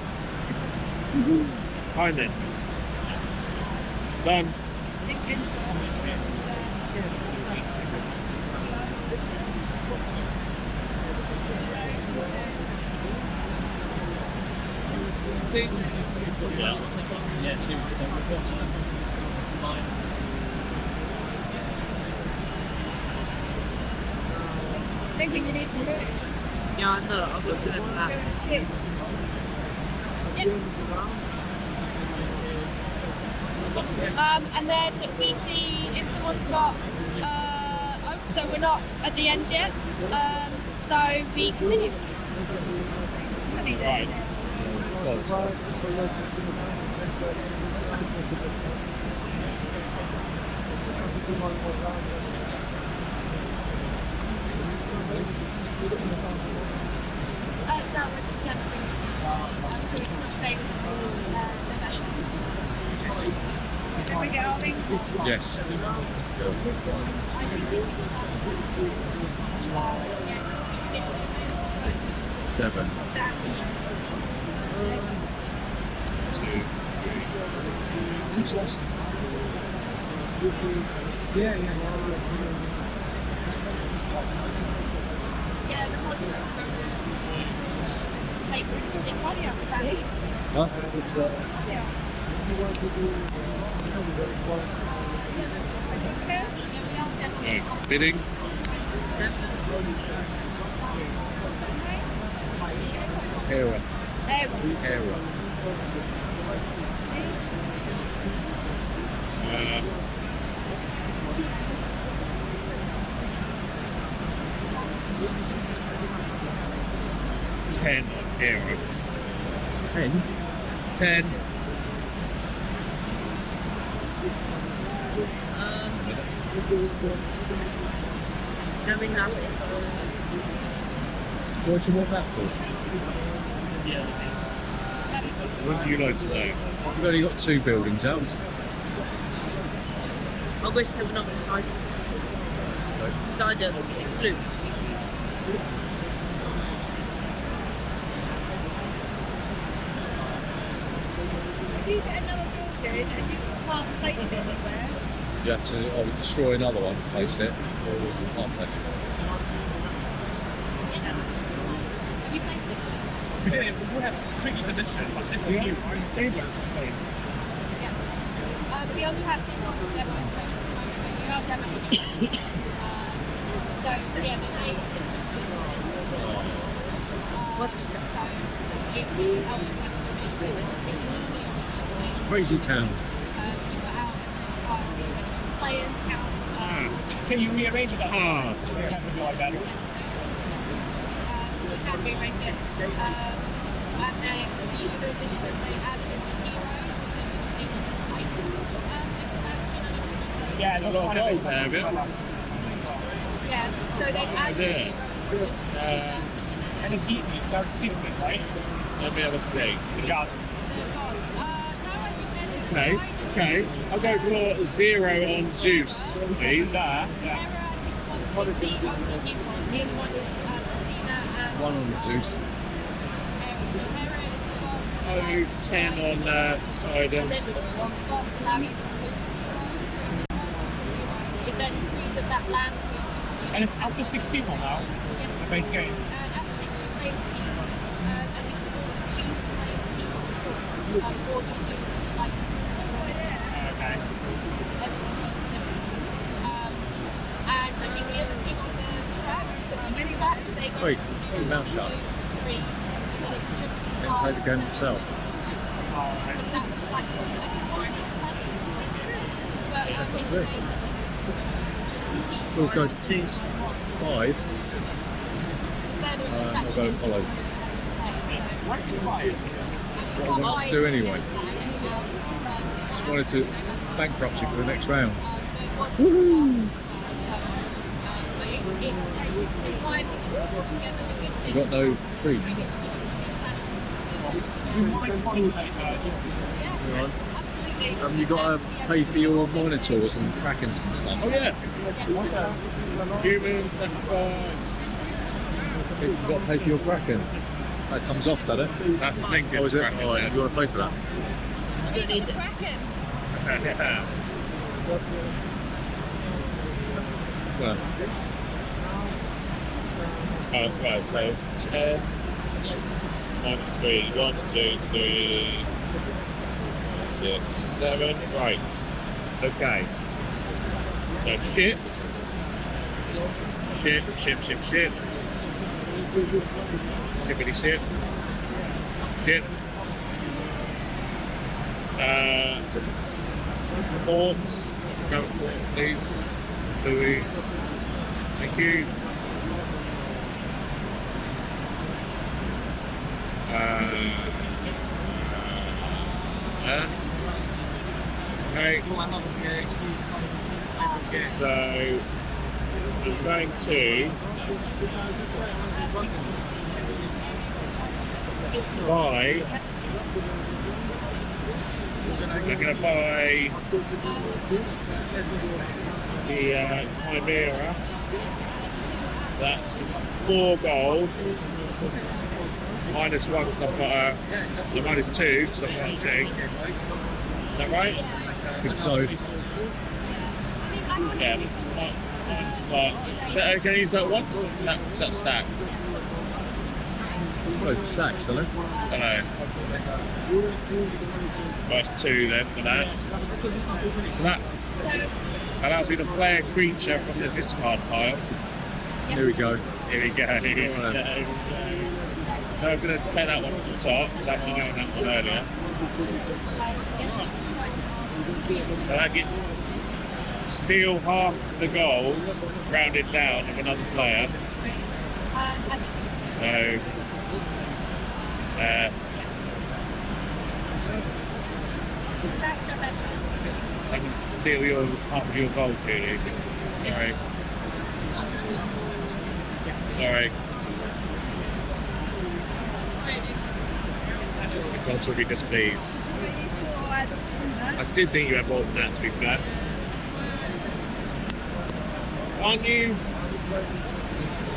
Fine then. Done. Thinking you need to move. Yeah, I know. I've got to go back. Yep. And then we see if someone's got. Oh, so we're not at the end yet. So we continue. Right. No, we're just going to so it's not favourite until November. Then we get our wing. Yes. Six, 7, 2, 3. Yeah, the modular. Take this in body upstanding. Huh? Yeah. Right. Bidding. 7. Hero. There. Hero. Ten of hero. 10. 10. Having nothing. What do you want that for? What do you like to know? You've only got 2 buildings out. I'll go 7 up beside the blue. If you get another builder, and you can't place it anywhere. You have to either destroy another one to place it, or you can't place it. Have you played Cyclades? We did. We have previous edition, but this is new. Yeah. We only have this on the demo space at the moment, but you are demoing it. So yeah, they made differences with this as well. What? So it helps with the team. Crazy town. You put out as many tiles so when players count. Can you rearrange it? Ah. Yeah, something like that. So you can rearrange it. And then the other addition is they added in the heroes, which are just making the Titans expansion. Yeah, A lot of goals there, a bit. Yeah, so they've added the heroes. Which is And immediately start different, right? Let me have a think. The gods. the gods. No, I think there's a Okay, I'll go for 0 on Zeus, please. There, Hera, yeah. I think, was the only new one. The other one is Athena and One on Zeus. Ares. So Hera is the god. Oh, 10 on And then Poseidon's. the gods allow you to move heroes. It then frees up that land. And it's up to 6 people now, the base game. At 6 you play in teams, and you can also choose to play in teams of 4, or just do like Okay. everyone plays separately. And I think the other thing on the tracks, the bigger tracks, they go Wait, from keep your mouth shut. 2, 3, and then it jumps to Then 5. play the game itself. I think that was like, I think one expansion was but That's in not the true. base, We'll go to 5. further in the I'll track, go follow. What I wanted to do anyway. Just wanted to bankrupt you for the next round. You got no priest. You got to pay for your monitors and krakens and stuff. Oh yeah. Human sacrifice. You got to pay for your kraken. That comes off, doesn't it? That's the thing. Oh, is it? Kraken, Oh, you want to pay for that? yeah. Well, Right, so 10 minus 3. 1, 2, 3, 6, 7. Right. Okay. So ship. Shippity ship. Ship. Port. Go port, please. Louis. Thank you. Okay. So I'm going to buy. I'm going to buy the Chimera. So that's 4 gold. -1 because I've got a -2 because I've got a thing. Is that right? I think so. Yeah. -1. So can I use that once? What's that stack? Loads of stacks, don't it? I don't know. Well, it's 2 then for that. So that allows me to play a creature from the discard pile. Here we go. Here we go. So I'm going to play that one at the top, because I owned that one earlier. So that gets steal half the gold, rounded down of another player. So I can steal your half of your gold, Julie. Sorry. The gods will be displeased. I did think you had more than that, to be fair. Aren't you?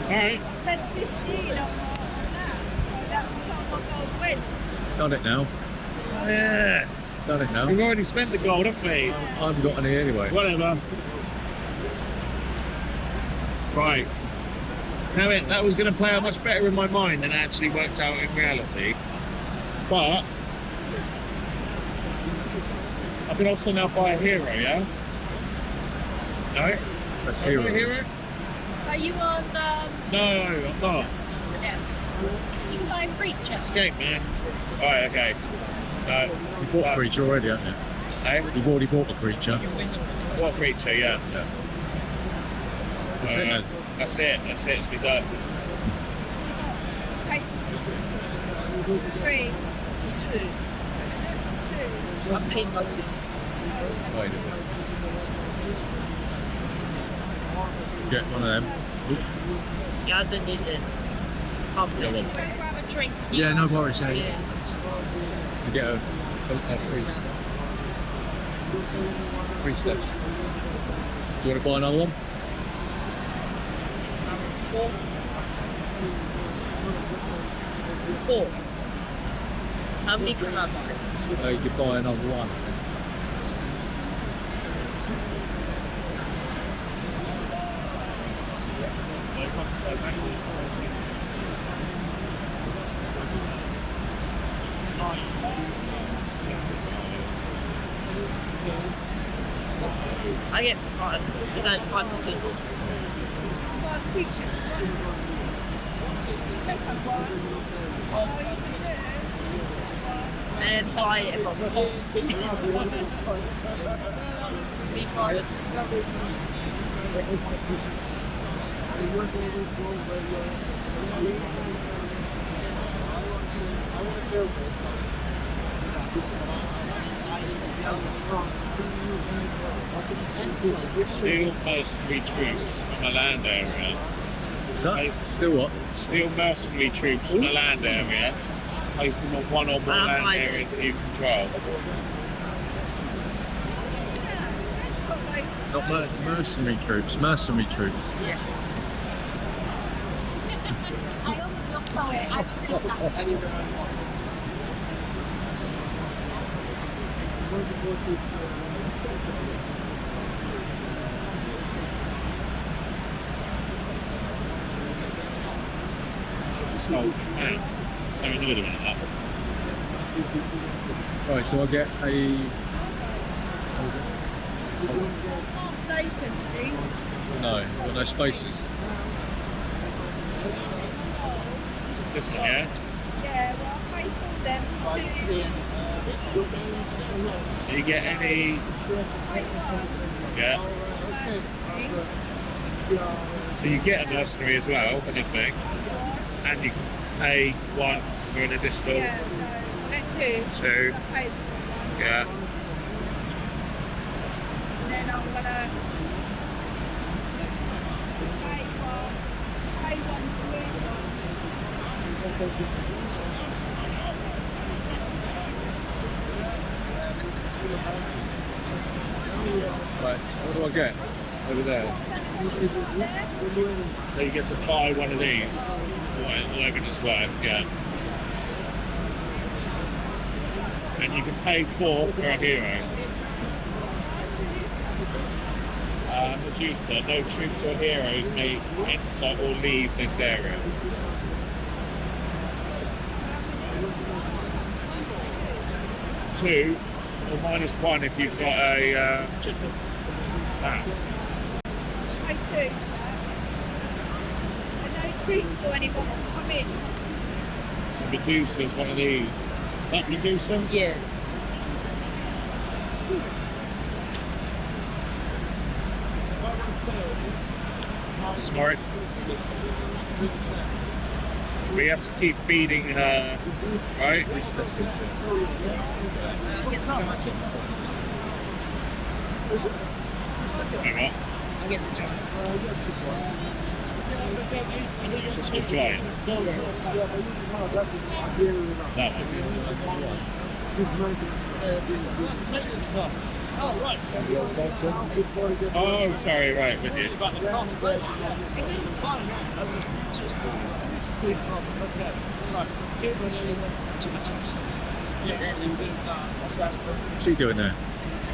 Alright. Spent 15 on that, so that's not what gold win. Done it now. Yeah. done it now. We've already spent the gold, haven't we? I haven't got any anyway. Whatever. Right. Now that was going to play out much better in my mind than it actually worked out in reality. But I can also now buy a hero, yeah? No? That's Can I buy a hero. hero? Are you on No, I'm not. yeah. You can buy a creature. Escape, man. Alright, okay. No. You bought a creature already, haven't you? Hey? You've already bought a creature. What creature, yeah. That's it then. That's it, it's been done. Okay. 3, 2. 2. I paid my 2. Wait a minute. Get one of them. Yeah, I don't need it. Go Go on. grab a drink. Yeah, no worries. Yeah. Yeah. You get a priest. Priestess. Do you want to buy another one? 4. 4. How many can I buy? You could buy another one. I get 5. You get 5%. Well, creature. Take one. Oh, you can do. And then buy it if I want. Please buy it. I want to build this. Steel mercenary troops from a land area. So, Place- still what? Steel mercenary troops from a land area. Place them on one or more land like it. areas that you control. That's got like Not mercenary troops. Mercenary troops. Yeah. I almost just saw it. I just did that. Just hold it down. So annoyed about that. Right, so I get a. What was it? place anything. No, I've got no spaces. This one, yeah? Yeah, well, I pay for them to So you get any. Yeah. So you get a mercenary as well, if anything. And you can pay one for an additional yeah, so I get 2. 2. I pay for one. Yeah. And then I'm gonna pay one to move Right, what do I get over there? So you get to buy one of these. Whatever it's worth, yeah. And you can pay 4 for a hero. Medusa, no troops or heroes may enter or leave this area. Two, or -1 if you've got a that. pay 2 to that. And no troops or anyone can come in. So Medusa is one of these. Is that Medusa? Yeah. Smart. We have to keep feeding her, right? Hang on. I get the job. What's the giant? That one. Oh, right. Oh, sorry, right, with you. About the cost, but it's fine now. Just the okay. Right, so it's 2 million to the test. That's where I stopped. What's he doing there?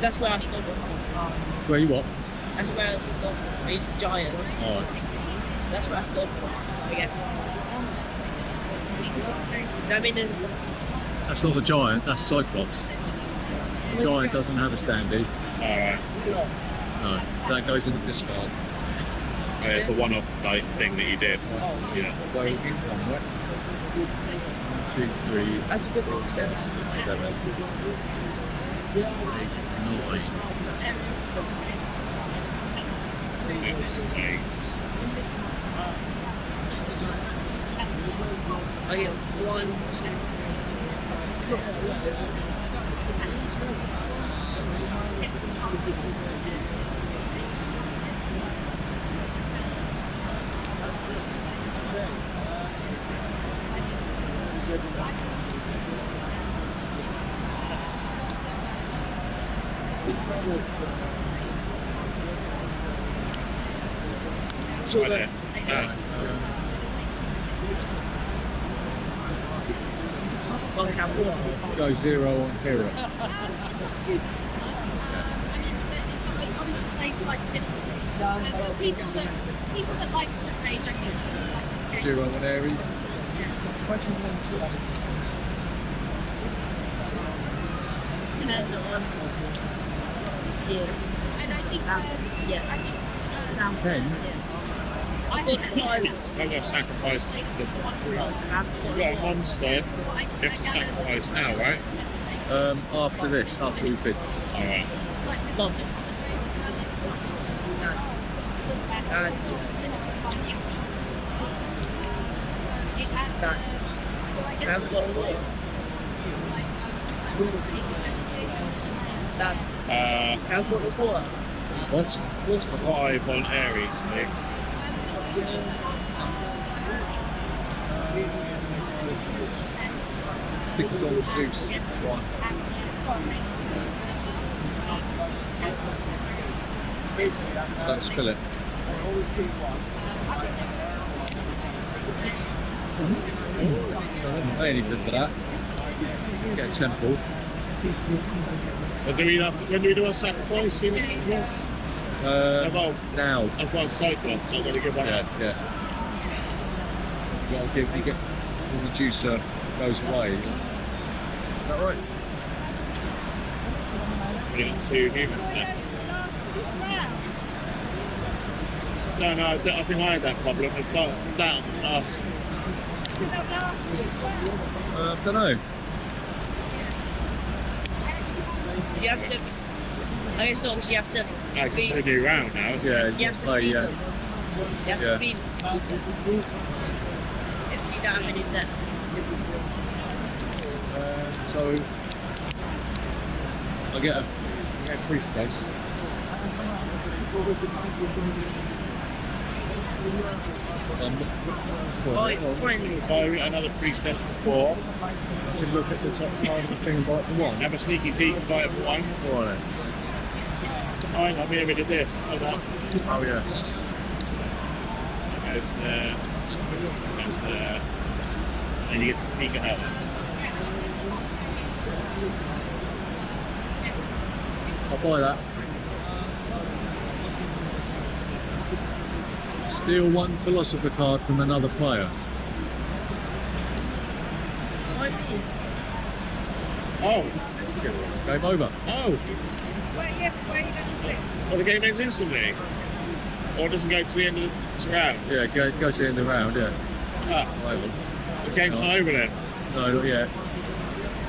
That's where I stopped. Where you what? That's where I stopped. He's a giant. Oh, That's where I stopped, I guess. I mean, that's not the giant, that's Cyclops. The giant doesn't have a standee. Alright. No, that goes in the discard. Oh, it's a one-off like thing that you did. Yeah. So income, right? 1, 2, 3, that's a good thing. 7, 6, 7, 8, 9. It's 8. I get 1, 2, Right there. Go 0 on hero. I mean, it's obviously plays slightly differently. But people that like the page, I think, sort of like this game. 0 on Aries. And I think, yes. I think 10. I got 5. I've got to sacrifice the. You've got a monster. You have to sacrifice now, right? After this, after we bid. Alright. I've got a lot. That's I've got a 4. What? What's the 5 on Aries, please? Stickers on Zeus. 1. Don't spill it. I ain't even for that. Get a temple. So do we have to, when do we do our sacrifice? See the sacrifice? Now. I've got a Cyclops, so I've got to give that up. Yeah. You gotta give, you get the reducer goes away. Is that right? We've got 2 humans now. No, I think I had that problem. I've got that on the last. Don't know. You have to. I guess not because you have to. No, it's just a new round now. Yeah, You have to play, feed yeah. them. You have to feed them. If you don't have any of that. So I get a priestess. Oh, it's friendly. Buy another priestess for 4. You can look at the top part of the thing and buy it for 1. Have a sneaky peek and buy it for 1. Alright. Hang on, I'll be rid of this. Hold on. Oh yeah. Goes there. Goes there. And you get to peek ahead. I'll buy that. Steal 1 philosopher card from another player. Why me? Oh. Game over. Oh. Well, the game ends instantly. Or it doesn't go to the end of the round. Yeah, it goes to the end of the round, yeah. Ah, Over. the game's not over then. No, not yet.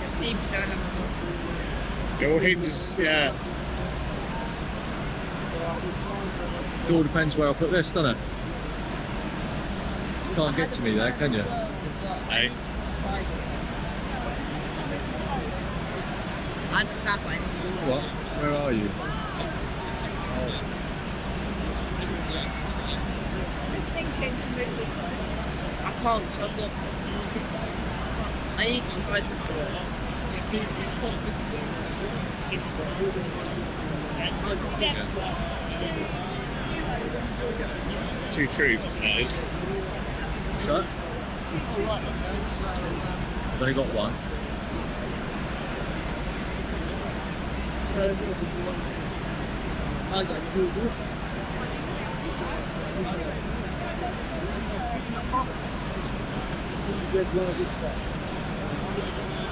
Steve, you don't have It all hinges, yeah. It all depends where I put this, doesn't it? You can't get to me there, can you? Hey. I'm that way. What? Where are you? I can't, so I'm not. I need to decide the door. 2 troops, that is. What's that? I've only got 1. So, I got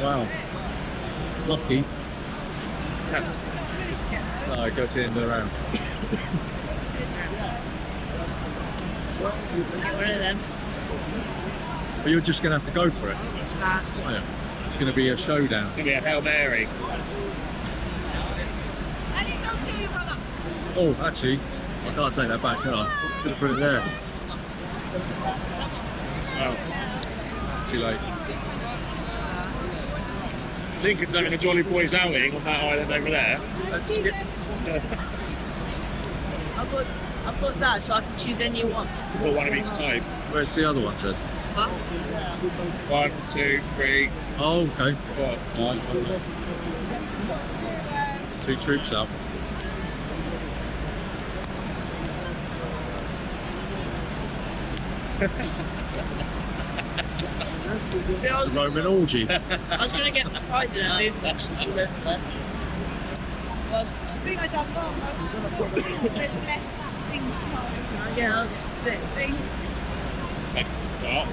Wow. Lucky. That's No, go to the end of the round. Get rid of them. But you're just going to have to go for it. Oh, yeah. It's going to be a showdown. gonna be a Hail Mary. Oh, actually, I can't take that back, can I? Should have put it there. Oh, Too late. Lincoln's having a jolly boys outing on that island over there. I've got that, so I can choose any one. Or one of each type. Where's the other one, Ted? Huh? 1, 2, 3, Oh, okay. 4. All right. Two troops up. It's a Roman orgy. I was going to get beside it and move next to the left. Well, I think I done wrong. I've got less things to hold. I get up. Thing. Oh,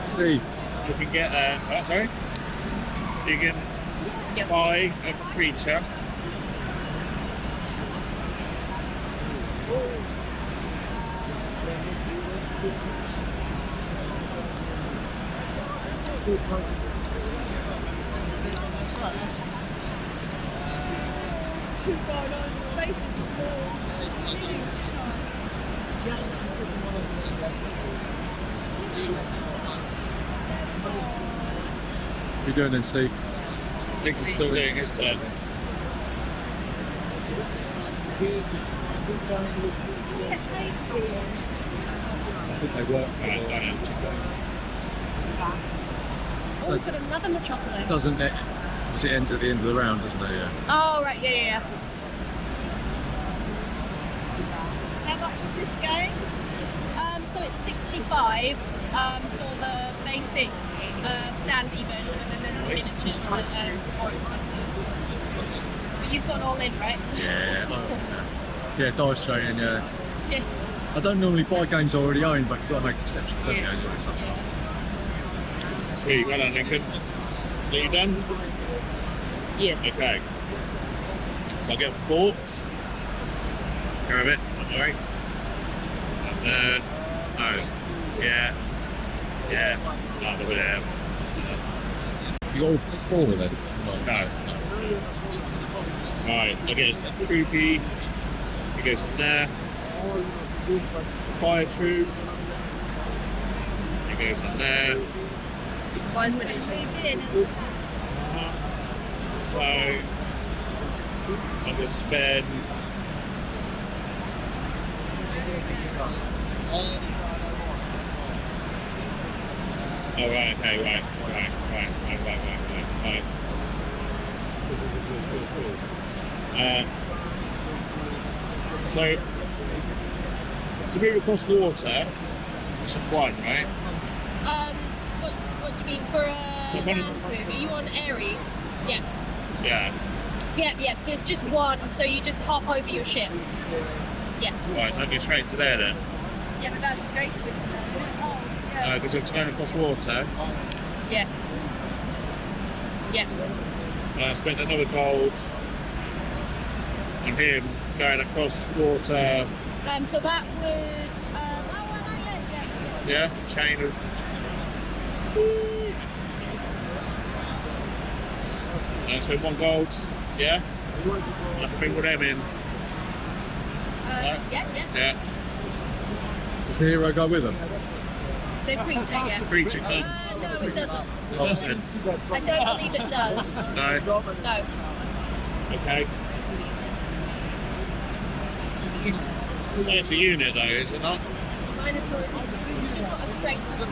Steve, you can get oh, sorry. You can Yep. buy a creature. Too far on spaces more. what are you doing then, Steve? Lincoln's still doing his turn. Get paid to be here. I think they work for Right, the... Oh, we've got another metropolis. Doesn't it? Because it ends at the end of the round, doesn't it? Yeah. Oh, right, yeah. How much is this game? So it's 65 for the basic standy version, and then there's the miniatures that are more expensive. But you've gone all in, right? Yeah. Yeah, dice trading, yeah. Yes. I don't normally buy games I already own, but you've got to make exceptions, haven't you? Enjoy it sometimes. Sweet, well done, Lincoln. Are you done? Yeah. Okay. So I'll get fort. Go a bit, sorry. And no. Yeah. Yeah. No, over there. You got all four of them? No. Right, I get a troopy. It goes from there. Fire troop. It goes on there. 5 minutes. So I'm gonna spend oh right, okay, right. So to move across water, it's just one, right? What do you mean for a So kind of- land move? Are you on Aries? Yeah. Yeah. So it's just one. So you just hop over your ship. Yeah. Right, so I go straight to there then. Yeah, but that's adjacent. Oh, yeah. Because it's going across water. Yeah. Yeah. And I spent another gold on him going across water. So that would. Yeah, chain of. And I spent 1 gold. Yeah. And I can bring all them in. Yeah. Does the hero go with them? The creature, yeah. Creature can. No, it doesn't. It doesn't. I don't believe it does. No. No. Okay. Well, it's a unit though, is it not? Minotaur is it's just got a straight sword.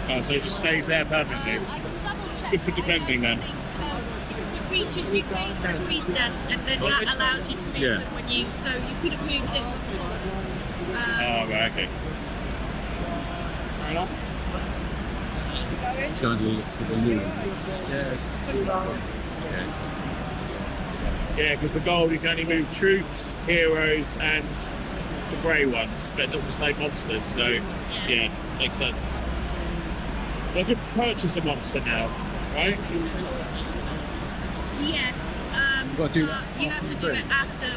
Oh, so it just stays there permanently. I can double check. Good for defending then. Because the creatures you pay for a priestess, and then that allows you to move Yeah. them when you. So you could have moved it before. Oh, right, okay. Fair enough. It's going to look for the new one. Yeah. Yeah. Yeah, because the gold you can only move troops, heroes, and the grey ones, but it doesn't say monsters. So yeah, makes sense. I could purchase a monster now, right? Yes, Gotta do but that you have to do it after.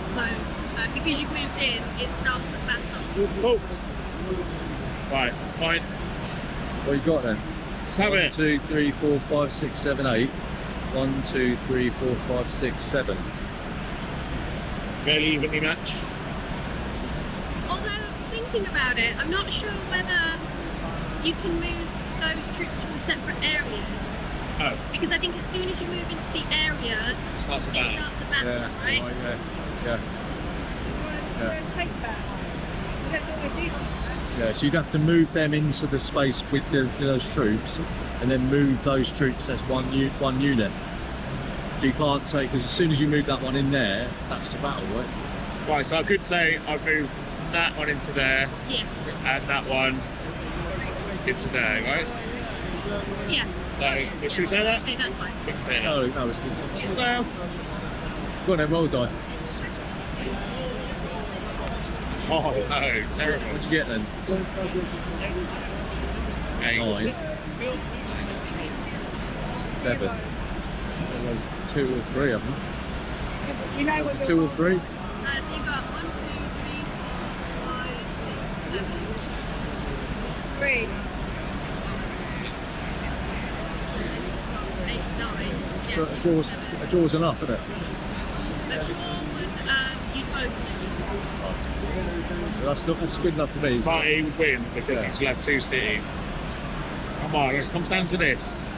So because you've moved in, it starts at battle. Oh. Right, fine. What you got then? Let's have 1, it. 2, 3, 4, 5, 6, 7, 8. 1, 2, 3, 4, 5, 6, 7. Fairly evenly matched. Although, thinking about it, I'm not sure whether you can move those troops from separate areas. Oh, Because I think as soon as you move into the area, it starts a it battle. starts a battle, right? Yeah. Don't take that. You don't know what I do to Yeah, so you'd have to move them into the space with those troops, and then move those troops as one unit. So you can't say, because as soon as you move that one in there, that's the battle, right? Right, so I could say I've moved from that one into there, Yes. and that one into there, right? Yeah. So, should we say that? Okay, that's fine. We can say that. No, it's well. Go on then, roll die. Oh, no, terrible. What'd you get then? 8. 9. 7. 2 or 3 of them. it. You know what 2 or 3? So you got 1, 2, 3, 4, 5, 6, 7, 3. 8, 9. Yes, So a draw's enough, isn't it? A draw would, you'd both lose. So that's good enough for me. But he would win because Yeah. he's left 2 cities. Come on, it comes down to this.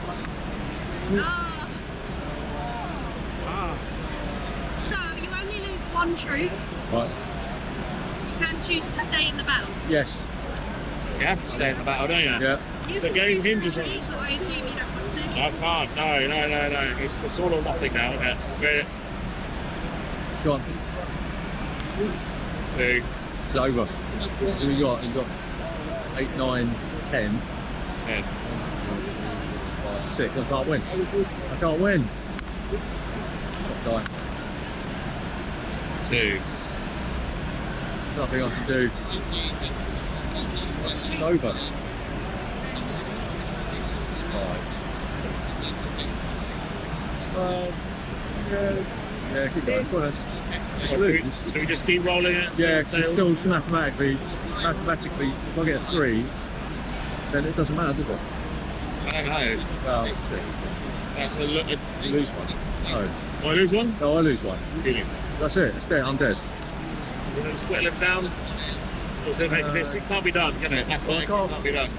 So you only lose 1 troop. Right. You can choose to stay in the battle. Yes. You have to stay in the battle, don't you? Yeah. You The can game choose to hinges on retreat, but I assume you don't want to. I can't. No. It's all or nothing now, isn't it? We're Go on. 2. It's over. So you got 8, 9, 10. 10. 5, 6. I can't win. I can't win. Die. 2. There's nothing I can do. It's over. 5. Yeah, keep going. Go ahead. Just lose. Do we just keep rolling it? Yeah, because it's still mathematically, if I get a 3, then it doesn't matter, does it? I don't know. Well, That's a look. you lose one. No. Do I lose one? No, I lose one. You lose one. That's it. It's dead. I'm dead. We're going to split them down. Or is it making this? It can't be done, can it? Mathematically, can't. can't be done.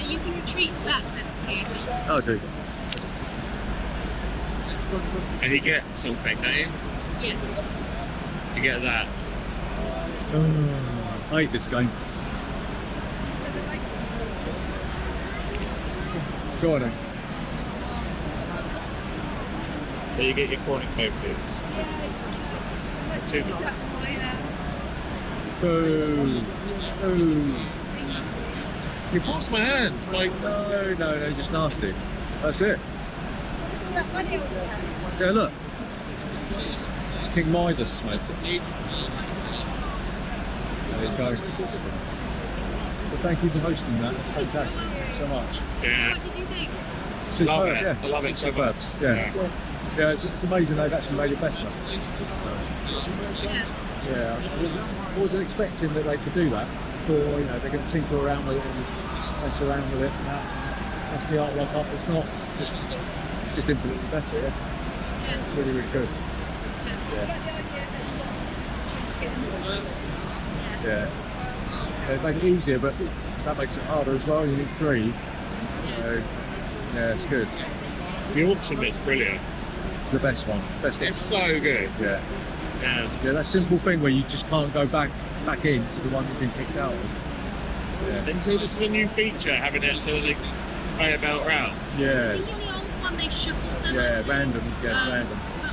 You can retreat that 17. Oh, dude. And you get something, don't you? Yeah. You get that. I hate this game. Go on then. So you get your corning papers. 2. Boo. Boo. You forced my hand. Like, No, just nasty. That's it. Yeah, look. King Midas, mate. There you go. Well, thank you for hosting that. It's fantastic. Thank you so much. yeah. What did you think? Superb, Love it. yeah. I love it so Superb. much. Yeah. Yeah, it's amazing they've actually made it better. Yeah. Yeah, I wasn't expecting that they could do that. Or, they're going to tinker around with it and mess around with it. And that's the artwork up. It's not. It's just infinitely better. Yeah. It's really, really good. Yeah. They make it easier, but that makes it harder as well. You need 3. So, yeah, it's good. The auction bit's brilliant. It's the best one. It's the best one. It's so good. Yeah. Yeah. That simple thing where you just can't go back into the one you've been kicked out of. Yeah. And so this is a new feature, having it so that they can play a belt round. I Yeah. think in the old one they shuffled them. Yeah, random. Yeah, it's random. But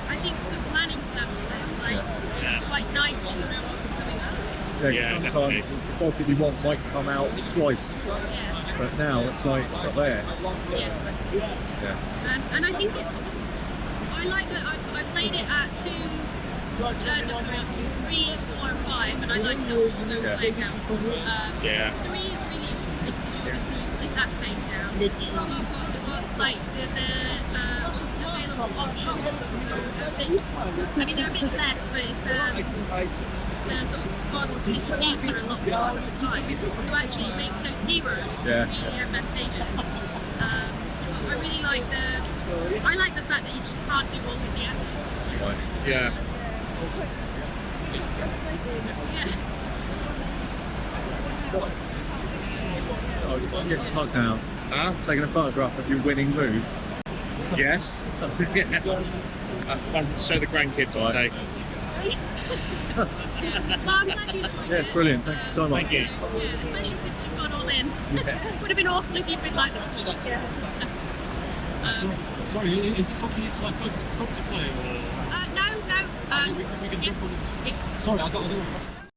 I think for planning purposes, Yeah. it's quite nice that you know what's coming up. Yeah, 'cause Yeah, sometimes definitely. the dog that you want might come out twice, Yeah. but now it's like it's not there. Yeah. Yeah. And I think it's. I I like that I played it at 2, 3, 4 and 5 and I liked it all those play counts. 3 is really interesting because you obviously flip that face down. So you've got the gods like the available options are a bit, I mean they're a bit less but it's the sort of gods disappear for a lot more of the time. So actually it makes those heroes really advantageous. I really like the fact that you just can't do all of the actions. Right. Yeah. Oh, I'm getting smart now. Huh? Taking a photograph of your winning move. Yes. I'll show the grandkids one day. Well, I'm glad you enjoyed it. Yeah, it's brilliant. Thank you so much. Thank you. Yeah, especially since you've gone all in. Would have been awful if you'd been like Sorry, is it something it's like come to play or? no. We can jump on it. Sorry, I got another question.